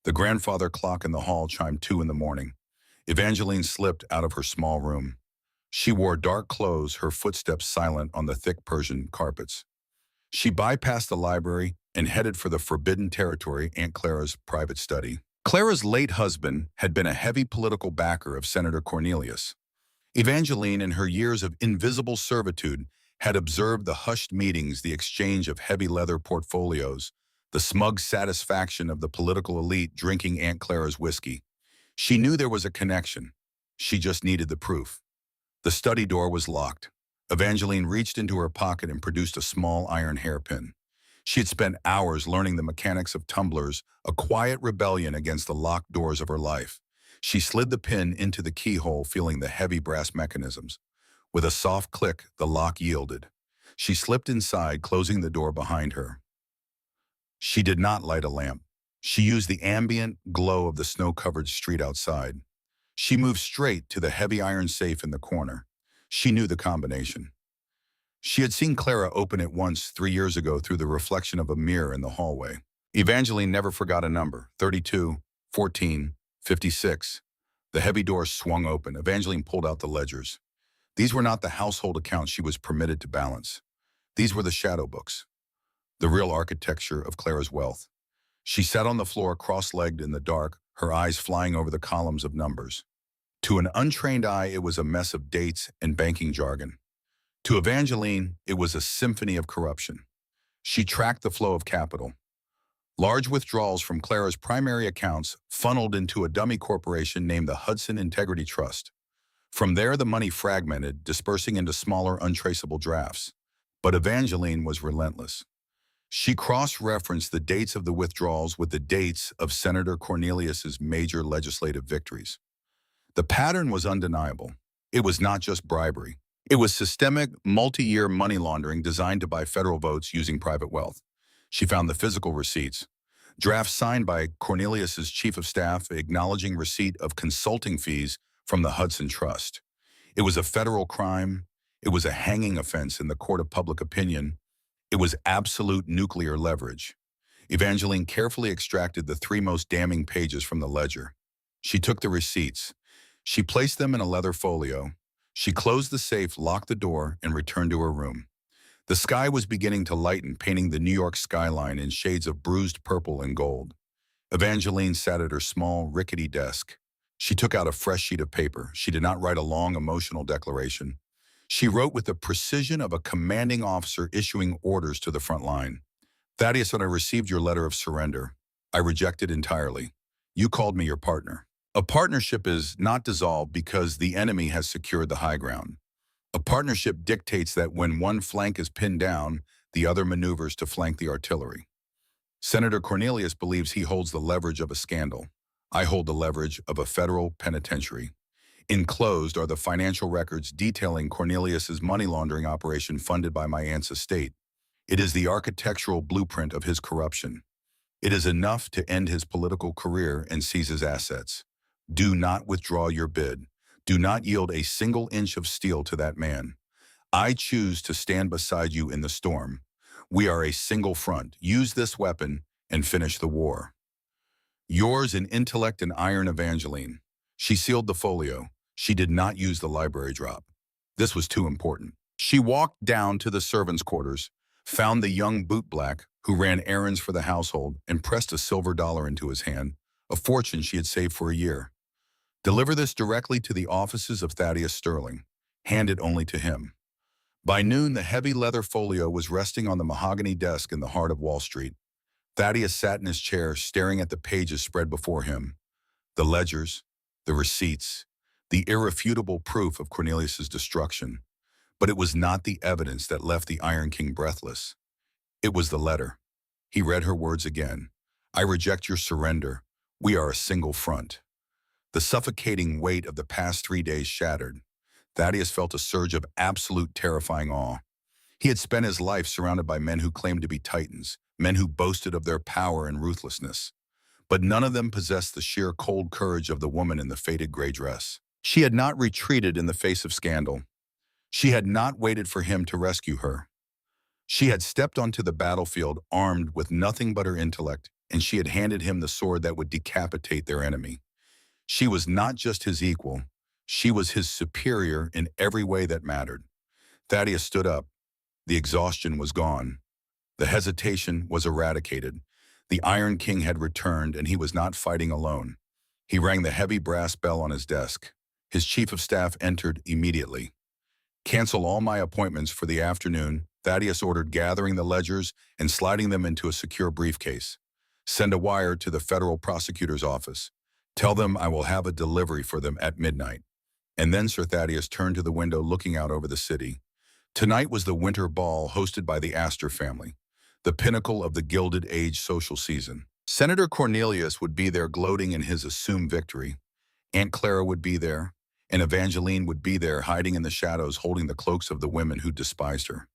S1: The grandfather clock in the hall chimed 2 in the morning. Evangeline slipped out of her small room. She wore dark clothes, her footsteps silent on the thick Persian carpets. She bypassed the library and headed for the forbidden territory, Aunt Clara's private study. Clara's late husband had been a heavy political backer of Senator Cornelius. Evangeline, in her years of invisible servitude, had observed the hushed meetings, the exchange of heavy leather portfolios, the smug satisfaction of the political elite drinking Aunt Clara's whiskey. She knew there was a connection. She just needed the proof. The study door was locked. Evangeline reached into her pocket and produced a small iron hairpin. She had spent hours learning the mechanics of tumblers, a quiet rebellion against the locked doors of her life. She slid the pin into the keyhole, feeling the heavy brass mechanisms. With a soft click, the lock yielded. She slipped inside, closing the door behind her. She did not light a lamp. She used the ambient glow of the snow-covered street outside. She moved straight to the heavy iron safe in the corner. She knew the combination. She had seen Clara open it once 3 years ago through the reflection of a mirror in the hallway. Evangeline never forgot a number: 32, 14, 56. The heavy door swung open. Evangeline pulled out the ledgers. These were not the household accounts she was permitted to balance. These were the shadow books, the real architecture of Clara's wealth. She sat on the floor, cross-legged in the dark, her eyes flying over the columns of numbers. To an untrained eye, it was a mess of dates and banking jargon. To Evangeline, it was a symphony of corruption. She tracked the flow of capital. Large withdrawals from Clara's primary accounts funneled into a dummy corporation named the Hudson Integrity Trust. From there, the money fragmented, dispersing into smaller, untraceable drafts. But Evangeline was relentless. She cross-referenced the dates of the withdrawals with the dates of Senator Cornelius's major legislative victories. The pattern was undeniable. It was not just bribery. It was systemic, multi-year money laundering designed to buy federal votes using private wealth. She found the physical receipts, drafts signed by Cornelius's chief of staff acknowledging receipt of consulting fees from the Hudson Trust. It was a federal crime. It was a hanging offense in the court of public opinion. It was absolute nuclear leverage. Evangeline carefully extracted the 3 most damning pages from the ledger. She took the receipts. She placed them in a leather folio. She closed the safe, locked the door, and returned to her room. The sky was beginning to lighten, painting the New York skyline in shades of bruised purple and gold. Evangeline sat at her small, rickety desk. She took out a fresh sheet of paper. She did not write a long, emotional declaration. She wrote with the precision of a commanding officer issuing orders to the front line. Thaddeus, when I received your letter of surrender, I rejected entirely. You called me your partner. A partnership is not dissolved because the enemy has secured the high ground. A partnership dictates that when one flank is pinned down, the other maneuvers to flank the artillery. Senator Cornelius believes he holds the leverage of a scandal. I hold the leverage of a federal penitentiary. Enclosed are the financial records detailing Cornelius's money laundering operation funded by my aunt's estate. It is the architectural blueprint of his corruption. It is enough to end his political career and seize his assets. Do not withdraw your bid. Do not yield a single inch of steel to that man. I choose to stand beside you in the storm. We are a single front. Use this weapon and finish the war. Yours in intellect and iron, Evangeline. She sealed the folio. She did not use the library drop. This was too important. She walked down to the servants' quarters, found the young bootblack who ran errands for the household, and pressed a silver dollar into his hand, a fortune she had saved for a year. Deliver this directly to the offices of Thaddeus Sterling. Hand it only to him. By noon, the heavy leather folio was resting on the mahogany desk in the heart of Wall Street. Thaddeus sat in his chair, staring at the pages spread before him. The ledgers, the receipts, the irrefutable proof of Cornelius's destruction. But it was not the evidence that left the Iron King breathless. It was the letter. He read her words again. I reject your surrender. We are a single front. The suffocating weight of the past 3 days shattered. Thaddeus felt a surge of absolute terrifying awe. He had spent his life surrounded by men who claimed to be titans, men who boasted of their power and ruthlessness. But none of them possessed the sheer cold courage of the woman in the faded gray dress. She had not retreated in the face of scandal. She had not waited for him to rescue her. She had stepped onto the battlefield armed with nothing but her intellect, and she had handed him the sword that would decapitate their enemy. She was not just his equal. She was his superior in every way that mattered. Thaddeus stood up. The exhaustion was gone. The hesitation was eradicated. The Iron King had returned, and he was not fighting alone. He rang the heavy brass bell on his desk. His chief of staff entered immediately. Cancel all my appointments for the afternoon, Thaddeus ordered, gathering the ledgers and sliding them into a secure briefcase. Send a wire to the federal prosecutor's office. Tell them I will have a delivery for them at midnight. And then Sir Thaddeus turned to the window looking out over the city. Tonight was the winter ball hosted by the Astor family, the pinnacle of the Gilded Age social season. Senator Cornelius would be there gloating in his assumed victory. Aunt Clara would be there, and Evangeline would be there hiding in the shadows holding the cloaks of the women who despised her.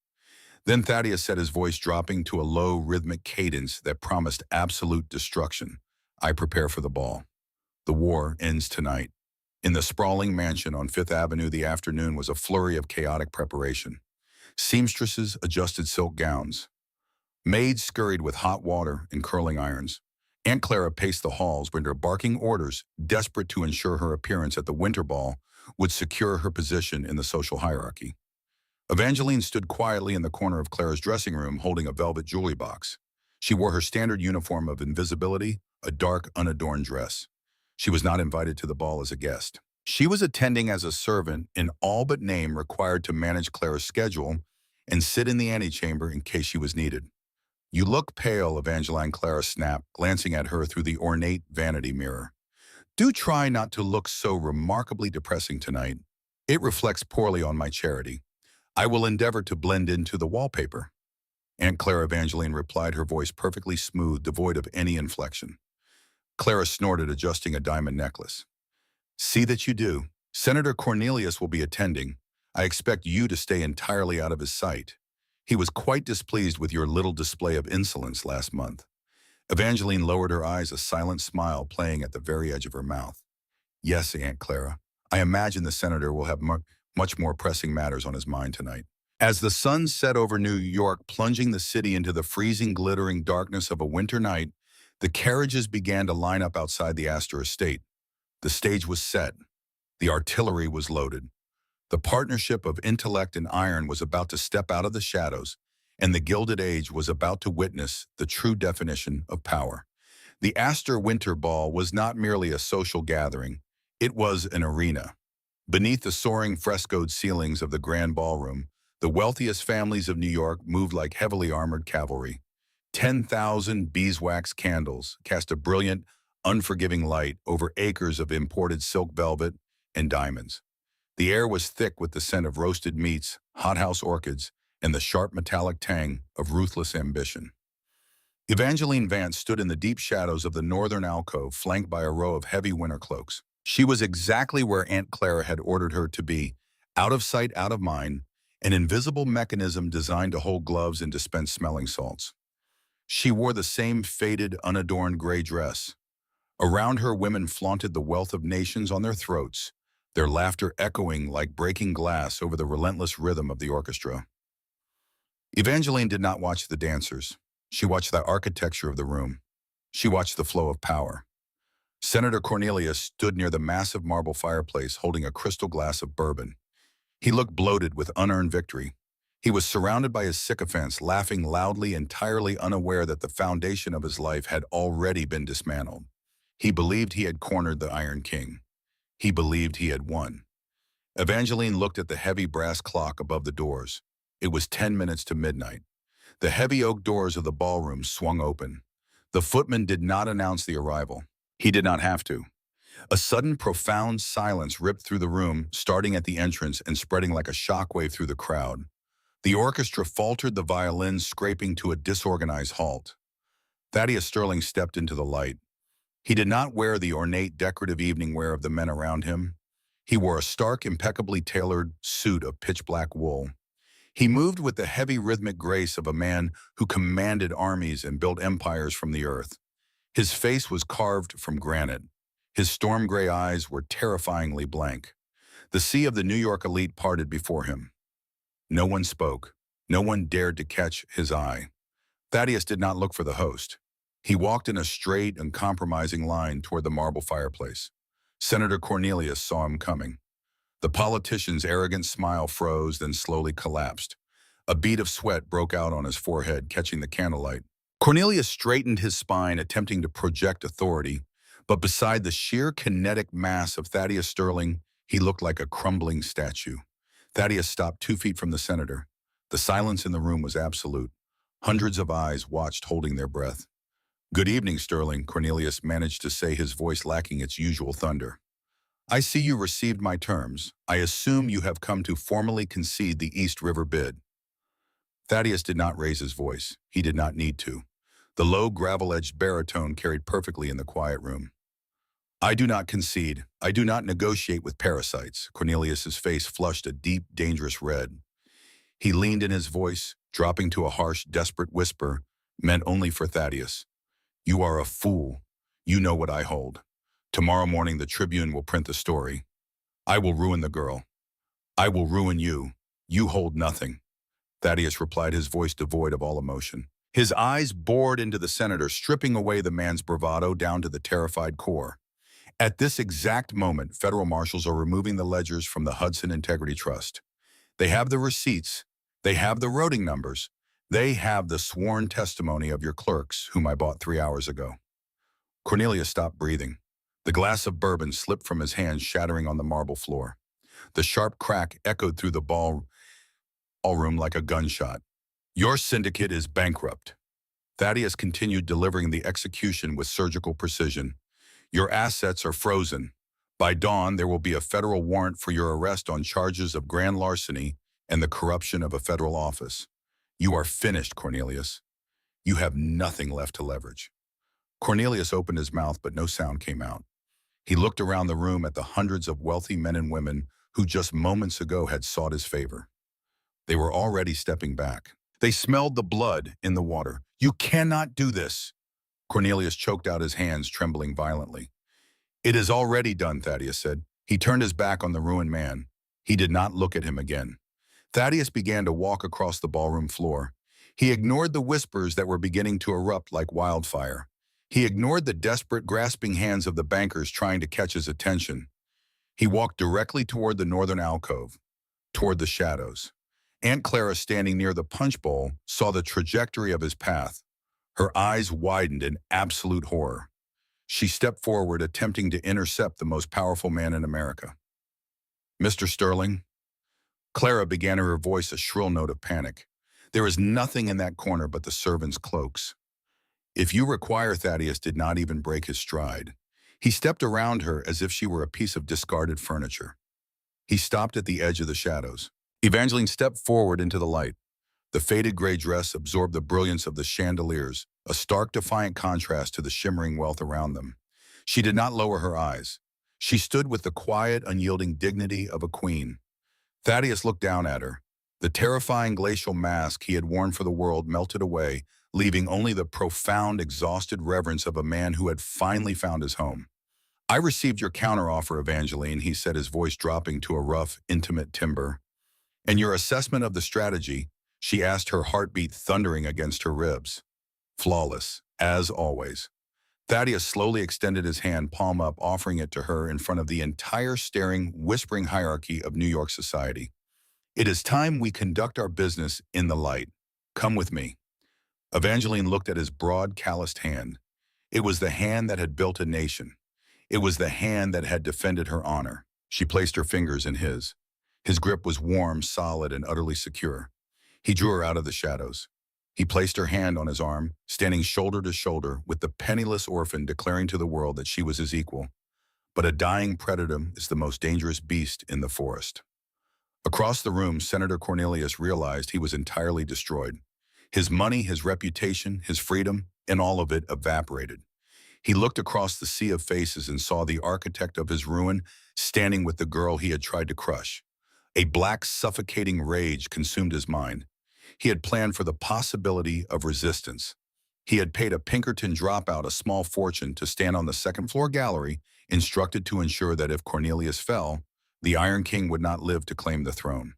S1: Then Thaddeus said, his voice dropping to a low, rhythmic cadence that promised absolute destruction. I prepare for the ball. The war ends tonight. In the sprawling mansion on Fifth Avenue, the afternoon was a flurry of chaotic preparation. Seamstresses adjusted silk gowns. Maids scurried with hot water and curling irons. Aunt Clara paced the halls under barking orders, desperate to ensure her appearance at the winter ball would secure her position in the social hierarchy. Evangeline stood quietly in the corner of Clara's dressing room holding a velvet jewelry box. She wore her standard uniform of invisibility, a dark, unadorned dress. She was not invited to the ball as a guest. She was attending as a servant in all but name, required to manage Clara's schedule and sit in the antechamber in case she was needed. You look pale, Evangeline, Clara snapped, glancing at her through the ornate vanity mirror. Do try not to look so remarkably depressing tonight. It reflects poorly on my charity. I will endeavor to blend into the wallpaper. Aunt Clara, Evangeline replied, her voice perfectly smooth, devoid of any inflection. Clara snorted, adjusting a diamond necklace. See that you do. Senator Cornelius will be attending. I expect you to stay entirely out of his sight. He was quite displeased with your little display of insolence last month. Evangeline lowered her eyes, a silent smile playing at the very edge of her mouth. Yes, Aunt Clara. I imagine the senator will have much more pressing matters on his mind tonight. As the sun set over New York, plunging the city into the freezing, glittering darkness of a winter night, the carriages began to line up outside the Astor estate. The stage was set. The artillery was loaded. The partnership of intellect and iron was about to step out of the shadows, and the Gilded Age was about to witness the true definition of power. The Astor Winter Ball was not merely a social gathering. It was an arena. Beneath the soaring frescoed ceilings of the grand ballroom, the wealthiest families of New York moved like heavily armored cavalry. 10,000 beeswax candles cast a brilliant, unforgiving light over acres of imported silk velvet and diamonds. The air was thick with the scent of roasted meats, hothouse orchids, and the sharp metallic tang of ruthless ambition. Evangeline Vance stood in the deep shadows of the northern alcove, flanked by a row of heavy winter cloaks. She was exactly where Aunt Clara had ordered her to be, out of sight, out of mind, an invisible mechanism designed to hold gloves and dispense smelling salts. She wore the same faded, unadorned gray dress. Around her, women flaunted the wealth of nations on their throats, their laughter echoing like breaking glass over the relentless rhythm of the orchestra. Evangeline did not watch the dancers. She watched the architecture of the room. She watched the flow of power. Senator Cornelius stood near the massive marble fireplace holding a crystal glass of bourbon. He looked bloated with unearned victory. He was surrounded by his sycophants, laughing loudly, entirely unaware that the foundation of his life had already been dismantled. He believed he had cornered the Iron King. He believed he had won. Evangeline looked at the heavy brass clock above the doors. It was 10 minutes to midnight. The heavy oak doors of the ballroom swung open. The footman did not announce the arrival. He did not have to. A sudden, profound silence ripped through the room, starting at the entrance and spreading like a shockwave through the crowd. The orchestra faltered, the violins scraping to a disorganized halt. Thaddeus Sterling stepped into the light. He did not wear the ornate, decorative evening wear of the men around him. He wore a stark, impeccably tailored suit of pitch-black wool. He moved with the heavy, rhythmic grace of a man who commanded armies and built empires from the earth. His face was carved from granite. His storm-gray eyes were terrifyingly blank. The sea of the New York elite parted before him. No one spoke. No one dared to catch his eye. Thaddeus did not look for the host. He walked in a straight, uncompromising line toward the marble fireplace. Senator Cornelius saw him coming. The politician's arrogant smile froze, then slowly collapsed. A bead of sweat broke out on his forehead, catching the candlelight. Cornelius straightened his spine, attempting to project authority, but beside the sheer kinetic mass of Thaddeus Sterling, he looked like a crumbling statue. Thaddeus stopped 2 feet from the senator. The silence in the room was absolute. Hundreds of eyes watched, holding their breath. "Good evening, Sterling," Cornelius managed to say, his voice lacking its usual thunder. "I see you received my terms. I assume you have come to formally concede the East River bid." Thaddeus did not raise his voice. He did not need to. The low, gravel-edged baritone carried perfectly in the quiet room. "I do not concede. I do not negotiate with parasites." Cornelius's face flushed a deep, dangerous red. He leaned in, his voice, dropping to a harsh, desperate whisper, meant only for Thaddeus. "You are a fool. You know what I hold. Tomorrow morning the Tribune will print the story. I will ruin the girl. I will ruin you. You hold nothing." Thaddeus replied, his voice devoid of all emotion. His eyes bored into the senator, stripping away the man's bravado down to the terrified core. At this exact moment, federal marshals are removing the ledgers from the Hudson Integrity Trust. They have the receipts. They have the routing numbers. They have the sworn testimony of your clerks, whom I bought 3 hours ago. Cornelius stopped breathing. The glass of bourbon slipped from his hands, shattering on the marble floor. The sharp crack echoed through the ballroom like a gunshot. "Your syndicate is bankrupt." Thaddeus continued, delivering the execution with surgical precision. "Your assets are frozen. By dawn, there will be a federal warrant for your arrest on charges of grand larceny and the corruption of a federal office. You are finished, Cornelius. You have nothing left to leverage." Cornelius opened his mouth, but no sound came out. He looked around the room at the hundreds of wealthy men and women who just moments ago had sought his favor. They were already stepping back. They smelled the blood in the water. "You cannot do this." Cornelius choked out, his hands trembling violently. "It is already done," Thaddeus said. He turned his back on the ruined man. He did not look at him again. Thaddeus began to walk across the ballroom floor. He ignored the whispers that were beginning to erupt like wildfire. He ignored the desperate, grasping hands of the bankers trying to catch his attention. He walked directly toward the northern alcove, toward the shadows. Aunt Clara, standing near the punch bowl, saw the trajectory of his path. Her eyes widened in absolute horror. She stepped forward, attempting to intercept the most powerful man in America. "Mr. Sterling?" Clara began, her voice a shrill note of panic. "There is nothing in that corner but the servants' cloaks." "If you require," Thaddeus did not even break his stride. He stepped around her as if she were a piece of discarded furniture. He stopped at the edge of the shadows. Evangeline stepped forward into the light. The faded gray dress absorbed the brilliance of the chandeliers, a stark, defiant contrast to the shimmering wealth around them. She did not lower her eyes. She stood with the quiet, unyielding dignity of a queen. Thaddeus looked down at her. The terrifying glacial mask he had worn for the world melted away, leaving only the profound, exhausted reverence of a man who had finally found his home. "I received your counteroffer, Evangeline," he said, his voice dropping to a rough, intimate timbre. "And your assessment of the strategy," she asked, her heartbeat thundering against her ribs. "Flawless, as always." Thaddeus slowly extended his hand, palm up, offering it to her in front of the entire staring, whispering hierarchy of New York society. "It is time we conduct our business in the light. Come with me." Evangeline looked at his broad, calloused hand. It was the hand that had built a nation. It was the hand that had defended her honor. She placed her fingers in his. His grip was warm, solid, and utterly secure. He drew her out of the shadows. He placed her hand on his arm, standing shoulder to shoulder with the penniless orphan declaring to the world that she was his equal. But a dying predator is the most dangerous beast in the forest. Across the room, Senator Cornelius realized he was entirely destroyed. His money, his reputation, his freedom, and all of it evaporated. He looked across the sea of faces and saw the architect of his ruin standing with the girl he had tried to crush. A black, suffocating rage consumed his mind. He had planned for the possibility of resistance. He had paid a Pinkerton dropout a small fortune to stand on the second-floor gallery, instructed to ensure that if Cornelius fell, the Iron King would not live to claim the throne.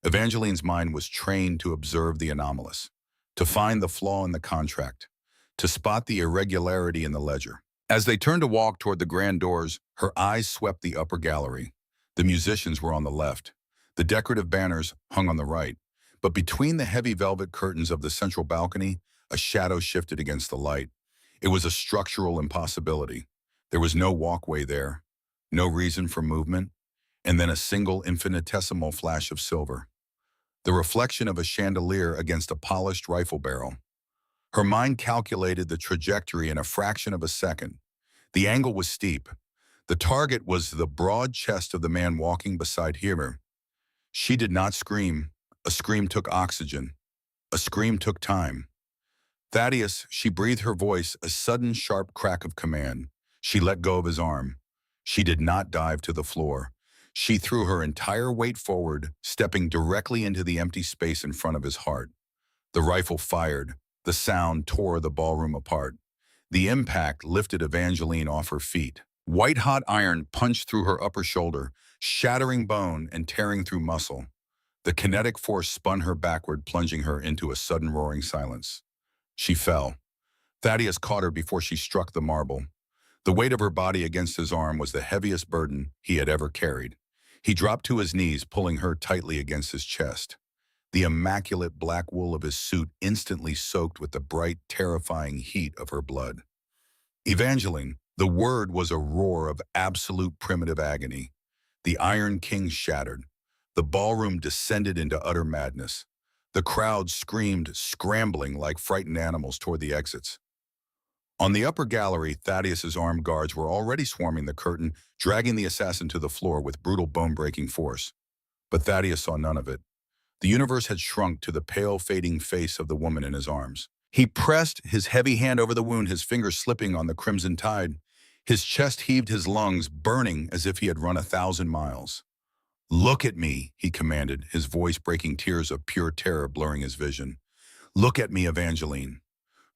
S1: Evangeline's mind was trained to observe the anomalous, to find the flaw in the contract, to spot the irregularity in the ledger. As they turned to walk toward the grand doors, her eyes swept the upper gallery. The musicians were on the left. The decorative banners hung on the right. But between the heavy velvet curtains of the central balcony, a shadow shifted against the light. It was a structural impossibility. There was no walkway there, no reason for movement, and then a single infinitesimal flash of silver. The reflection of a chandelier against a polished rifle barrel. Her mind calculated the trajectory in a fraction of a second. The angle was steep. The target was the broad chest of the man walking beside her. She did not scream. A scream took oxygen. A scream took time. Thaddeus, she breathed her voice, a sudden sharp crack of command. She let go of his arm. She did not dive to the floor. She threw her entire weight forward, stepping directly into the empty space in front of his heart. The rifle fired. The sound tore the ballroom apart. The impact lifted Evangeline off her feet. White-hot iron punched through her upper shoulder, shattering bone and tearing through muscle. The kinetic force spun her backward, plunging her into a sudden roaring silence. She fell. Thaddeus caught her before she struck the marble. The weight of her body against his arm was the heaviest burden he had ever carried. He dropped to his knees, pulling her tightly against his chest. The immaculate black wool of his suit instantly soaked with the bright, terrifying heat of her blood. Evangeline, the word was a roar of absolute primitive agony. The Iron King shattered. The ballroom descended into utter madness. The crowd screamed, scrambling like frightened animals toward the exits. On the upper gallery, Thaddeus's armed guards were already swarming the curtain, dragging the assassin to the floor with brutal bone-breaking force. But Thaddeus saw none of it. The universe had shrunk to the pale, fading face of the woman in his arms. He pressed his heavy hand over the wound, his fingers slipping on the crimson tide. His chest heaved, his lungs burning as if he had run 1,000 miles. "Look at me," he commanded, his voice breaking, tears of pure terror blurring his vision. "Look at me, Evangeline."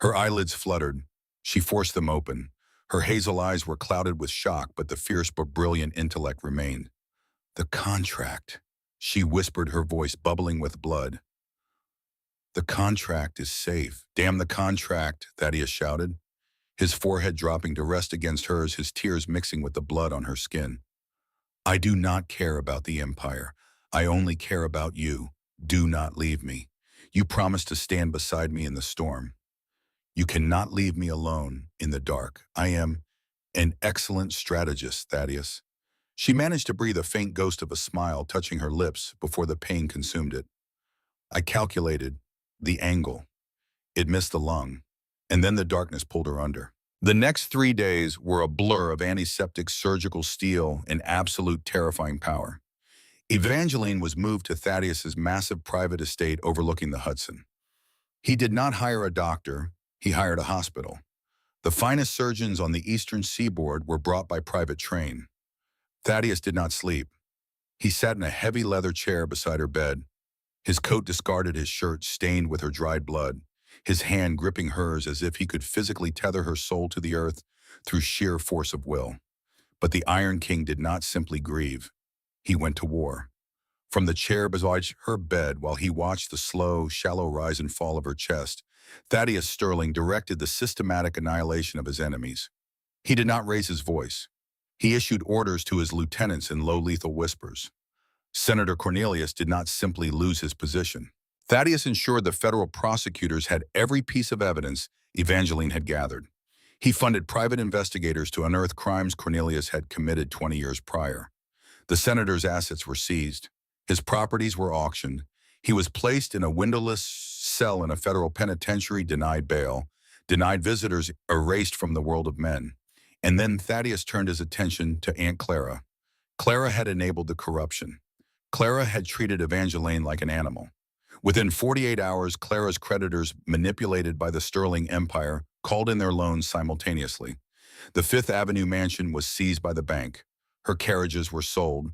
S1: Her eyelids fluttered. She forced them open. Her hazel eyes were clouded with shock, but the fierce but brilliant intellect remained. "The contract," she whispered, her voice bubbling with blood. "The contract is safe." "Damn the contract," Thaddeus shouted, his forehead dropping to rest against hers, his tears mixing with the blood on her skin. "I do not care about the Empire. I only care about you. Do not leave me. You promised to stand beside me in the storm. You cannot leave me alone in the dark. I am an excellent strategist, Thaddeus." She managed to breathe a faint ghost of a smile touching her lips before the pain consumed it. "I calculated the angle. It missed the lung, and then the darkness pulled her under." The next 3 days were a blur of antiseptic surgical steel and absolute terrifying power. Evangeline was moved to Thaddeus's massive private estate overlooking the Hudson. He did not hire a doctor, he hired a hospital. The finest surgeons on the eastern seaboard were brought by private train. Thaddeus did not sleep. He sat in a heavy leather chair beside her bed, his coat discarded, his shirt stained with her dried blood, his hand gripping hers as if he could physically tether her soul to the earth through sheer force of will. But the Iron King did not simply grieve. He went to war. From the chair beside her bed, while he watched the slow, shallow rise and fall of her chest, Thaddeus Sterling directed the systematic annihilation of his enemies. He did not raise his voice. He issued orders to his lieutenants in low, lethal whispers. Senator Cornelius did not simply lose his position. Thaddeus ensured the federal prosecutors had every piece of evidence Evangeline had gathered. He funded private investigators to unearth crimes Cornelius had committed 20 years prior. The senator's assets were seized. His properties were auctioned. He was placed in a windowless cell in a federal penitentiary, denied bail, denied visitors, erased from the world of men. And then Thaddeus turned his attention to Aunt Clara. Clara had enabled the corruption. Clara had treated Evangeline like an animal. Within 48 hours, Clara's creditors, manipulated by the Sterling Empire, called in their loans simultaneously. The Fifth Avenue mansion was seized by the bank. Her carriages were sold.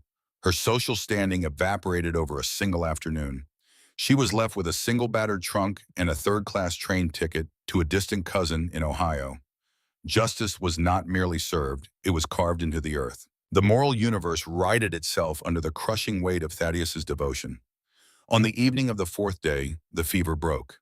S1: Her social standing evaporated over a single afternoon. She was left with a single battered trunk and a third-class train ticket to a distant cousin in Ohio. Justice was not merely served, it was carved into the earth. The moral universe righted itself under the crushing weight of Thaddeus's devotion. On the evening of the fourth day, the fever broke.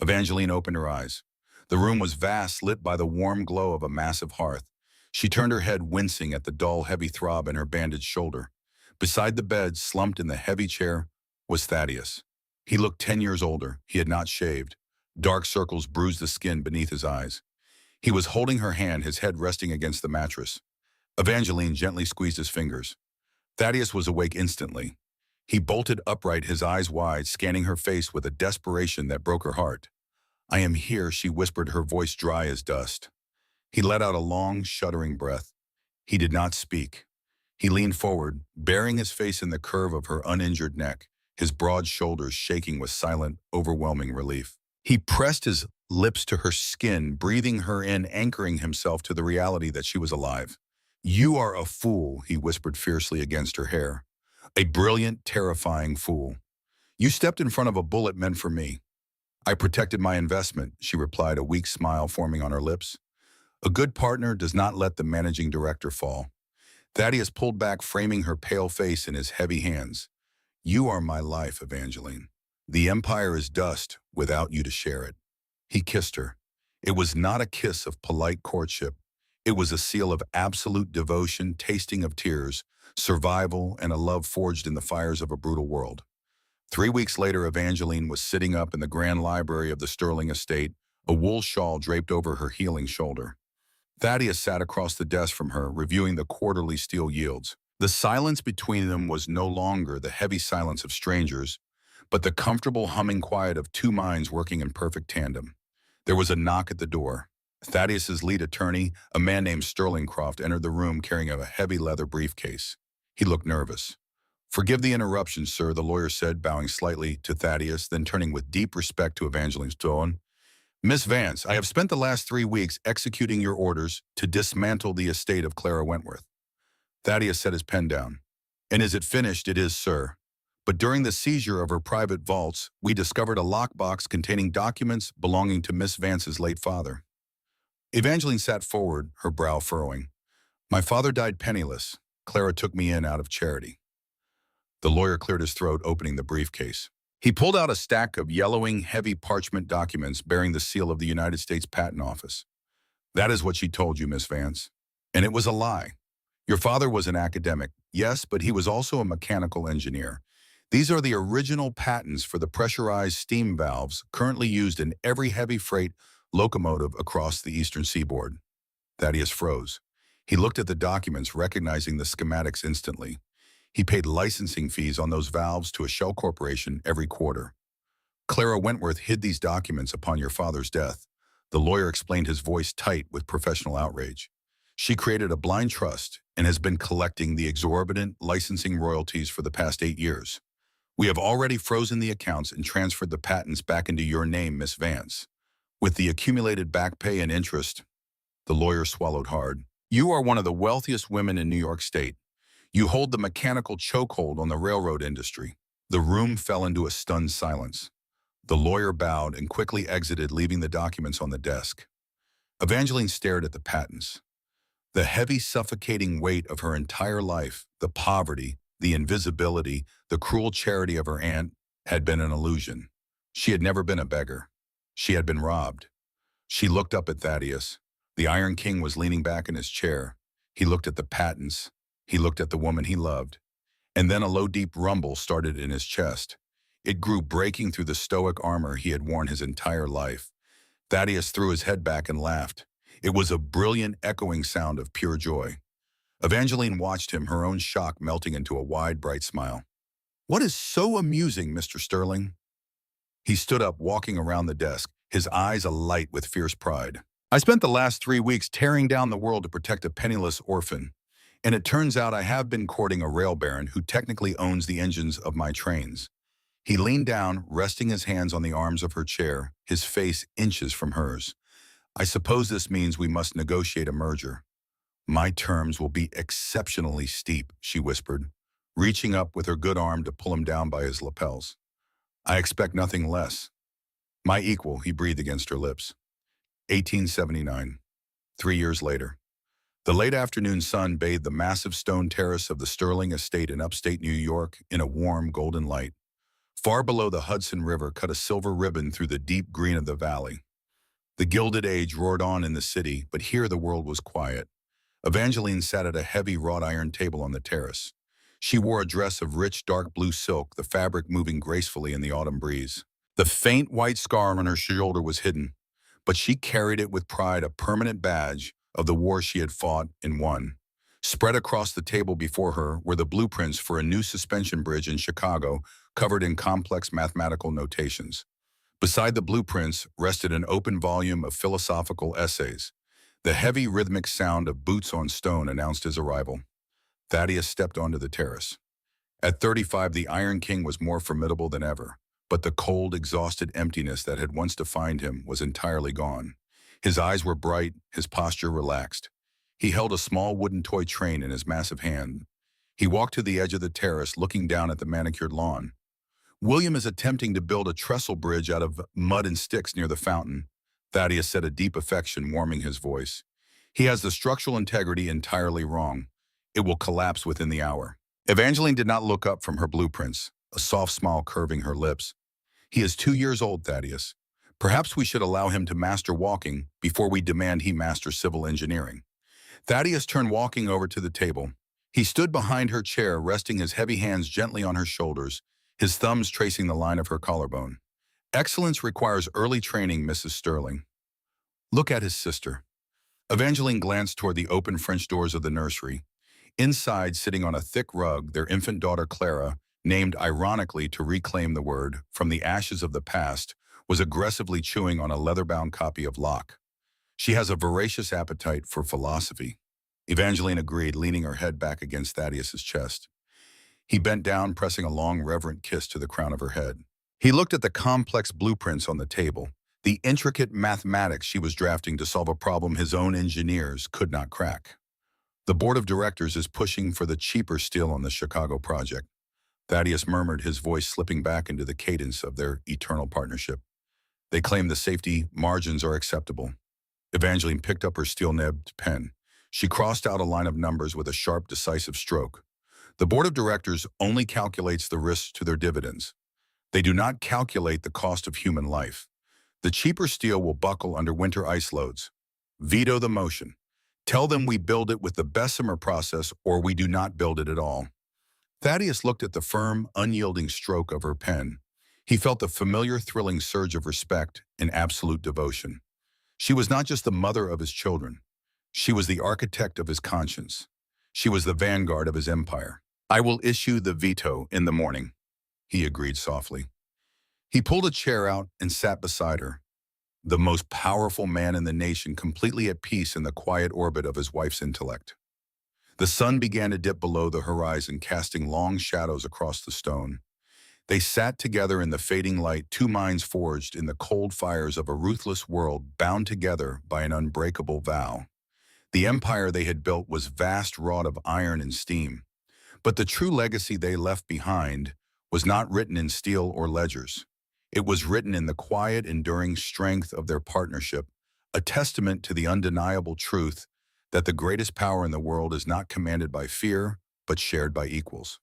S1: Evangeline opened her eyes. The room was vast, lit by the warm glow of a massive hearth. She turned her head, wincing at the dull, heavy throb in her bandaged shoulder. Beside the bed, slumped in the heavy chair, was Thaddeus. He looked 10 years older. He had not shaved. Dark circles bruised the skin beneath his eyes. He was holding her hand, his head resting against the mattress. Evangeline gently squeezed his fingers. Thaddeus was awake instantly. He bolted upright, his eyes wide, scanning her face with a desperation that broke her heart. "I am here," she whispered, her voice dry as dust. He let out a long, shuddering breath. He did not speak. He leaned forward, burying his face in the curve of her uninjured neck, his broad shoulders shaking with silent, overwhelming relief. He pressed his lips to her skin, breathing her in, anchoring himself to the reality that she was alive. "You are a fool," he whispered fiercely against her hair. "A brilliant, terrifying fool. You stepped in front of a bullet meant for me." "I protected my investment," she replied, a weak smile forming on her lips. "A good partner does not let the managing director fall." Thaddeus pulled back, framing her pale face in his heavy hands. "You are my life, Evangeline. The empire is dust without you to share it." He kissed her. It was not a kiss of polite courtship. It was a seal of absolute devotion, tasting of tears, survival, and a love forged in the fires of a brutal world. 3 weeks later, Evangeline was sitting up in the grand library of the Sterling estate, a wool shawl draped over her healing shoulder. Thaddeus sat across the desk from her, reviewing the quarterly steel yields. The silence between them was no longer the heavy silence of strangers, but the comfortable humming quiet of two minds working in perfect tandem. There was a knock at the door. Thaddeus's lead attorney, a man named Sterlingcroft, entered the room carrying a heavy leather briefcase. He looked nervous. "Forgive the interruption, sir," the lawyer said, bowing slightly to Thaddeus, then turning with deep respect to Evangeline Stone. "Miss Vance, I have spent the last 3 weeks executing your orders to dismantle the estate of Clara Wentworth." Thaddeus set his pen down. "And is it finished?" "It is, sir. But during the seizure of her private vaults, we discovered a lockbox containing documents belonging to Miss Vance's late father." Evangeline sat forward, her brow furrowing. "My father died penniless. Clara took me in out of charity." The lawyer cleared his throat, opening the briefcase. He pulled out a stack of yellowing, heavy parchment documents bearing the seal of the United States Patent Office. "That is what she told you, Miss Vance. And it was a lie. Your father was an academic, yes, but he was also a mechanical engineer. These are the original patents for the pressurized steam valves currently used in every heavy freight locomotive across the eastern seaboard." Thaddeus froze. He looked at the documents, recognizing the schematics instantly. He paid licensing fees on those valves to a shell corporation every quarter. "Clara Wentworth hid these documents upon your father's death." The lawyer explained, his voice tight with professional outrage. "She created a blind trust and has been collecting the exorbitant licensing royalties for the past 8 years. We have already frozen the accounts and transferred the patents back into your name, Miss Vance. With the accumulated back pay and interest." The lawyer swallowed hard. "You are one of the wealthiest women in New York State. You hold the mechanical chokehold on the railroad industry." The room fell into a stunned silence. The lawyer bowed and quickly exited, leaving the documents on the desk. Evangeline stared at the patents. The heavy, suffocating weight of her entire life, the poverty, the invisibility, the cruel charity of her aunt, had been an illusion. She had never been a beggar. She had been robbed. She looked up at Thaddeus. The Iron King was leaning back in his chair. He looked at the patents. He looked at the woman he loved. And then a low, deep rumble started in his chest. It grew, breaking through the stoic armor he had worn his entire life. Thaddeus threw his head back and laughed. It was a brilliant, echoing sound of pure joy. Evangeline watched him, her own shock melting into a wide, bright smile. What is so amusing, Mr. Sterling? He stood up, walking around the desk, his eyes alight with fierce pride. I spent the last 3 weeks tearing down the world to protect a penniless orphan, and it turns out I have been courting a rail baron who technically owns the engines of my trains. He leaned down, resting his hands on the arms of her chair, his face inches from hers. I suppose this means we must negotiate a merger. My terms will be exceptionally steep, she whispered, reaching up with her good arm to pull him down by his lapels. I expect nothing less. My equal, he breathed against her lips. 1879. 3 years later. The late afternoon sun bathed the massive stone terrace of the Sterling estate in upstate New York in a warm golden light. Far below, the Hudson River cut a silver ribbon through the deep green of the valley. The Gilded Age roared on in the city, but here the world was quiet. Evangeline sat at a heavy wrought iron table on the terrace. She wore a dress of rich dark blue silk, the fabric moving gracefully in the autumn breeze. The faint white scar on her shoulder was hidden, but she carried it with pride, a permanent badge of the war she had fought and won. Spread across the table before her were the blueprints for a new suspension bridge in Chicago, covered in complex mathematical notations. Beside the blueprints rested an open volume of philosophical essays. The heavy rhythmic sound of boots on stone announced his arrival. Thaddeus stepped onto the terrace. At 35, the Iron King was more formidable than ever, but the cold, exhausted emptiness that had once defined him was entirely gone. His eyes were bright, his posture relaxed. He held a small wooden toy train in his massive hand. He walked to the edge of the terrace, looking down at the manicured lawn. William is attempting to build a trestle bridge out of mud and sticks near the fountain. Thaddeus said, a deep affection warming his voice. He has the structural integrity entirely wrong. It will collapse within the hour. Evangeline did not look up from her blueprints, a soft smile curving her lips. He is 2 years old, Thaddeus. Perhaps we should allow him to master walking before we demand he master civil engineering. Thaddeus turned, walking over to the table. He stood behind her chair, resting his heavy hands gently on her shoulders, his thumbs tracing the line of her collarbone. Excellence requires early training, Mrs. Sterling. Look at his sister. Evangeline glanced toward the open French doors of the nursery. Inside, sitting on a thick rug, their infant daughter Clara, named ironically to reclaim the word from the ashes of the past, was aggressively chewing on a leather-bound copy of Locke. She has a voracious appetite for philosophy. Evangeline agreed, leaning her head back against Thaddeus's chest. He bent down, pressing a long, reverent kiss to the crown of her head. He looked at the complex blueprints on the table, the intricate mathematics she was drafting to solve a problem his own engineers could not crack. The board of directors is pushing for the cheaper steel on the Chicago project. Thaddeus murmured, his voice slipping back into the cadence of their eternal partnership. They claim the safety margins are acceptable. Evangeline picked up her steel-nibbed pen. She crossed out a line of numbers with a sharp, decisive stroke. The board of directors only calculates the risks to their dividends. They do not calculate the cost of human life. The cheaper steel will buckle under winter ice loads. Veto the motion. Tell them we build it with the Bessemer process or we do not build it at all. Thaddeus looked at the firm, unyielding stroke of her pen. He felt the familiar, thrilling surge of respect and absolute devotion. She was not just the mother of his children. She was the architect of his conscience. She was the vanguard of his empire. I will issue the veto in the morning, he agreed softly. He pulled a chair out and sat beside her, the most powerful man in the nation, completely at peace in the quiet orbit of his wife's intellect. The sun began to dip below the horizon, casting long shadows across the stone. They sat together in the fading light, two minds forged in the cold fires of a ruthless world, bound together by an unbreakable vow. The empire they had built was vast, wrought of iron and steam. But the true legacy they left behind was not written in steel or ledgers. It was written in the quiet, enduring strength of their partnership, a testament to the undeniable truth that the greatest power in the world is not commanded by fear, but shared by equals.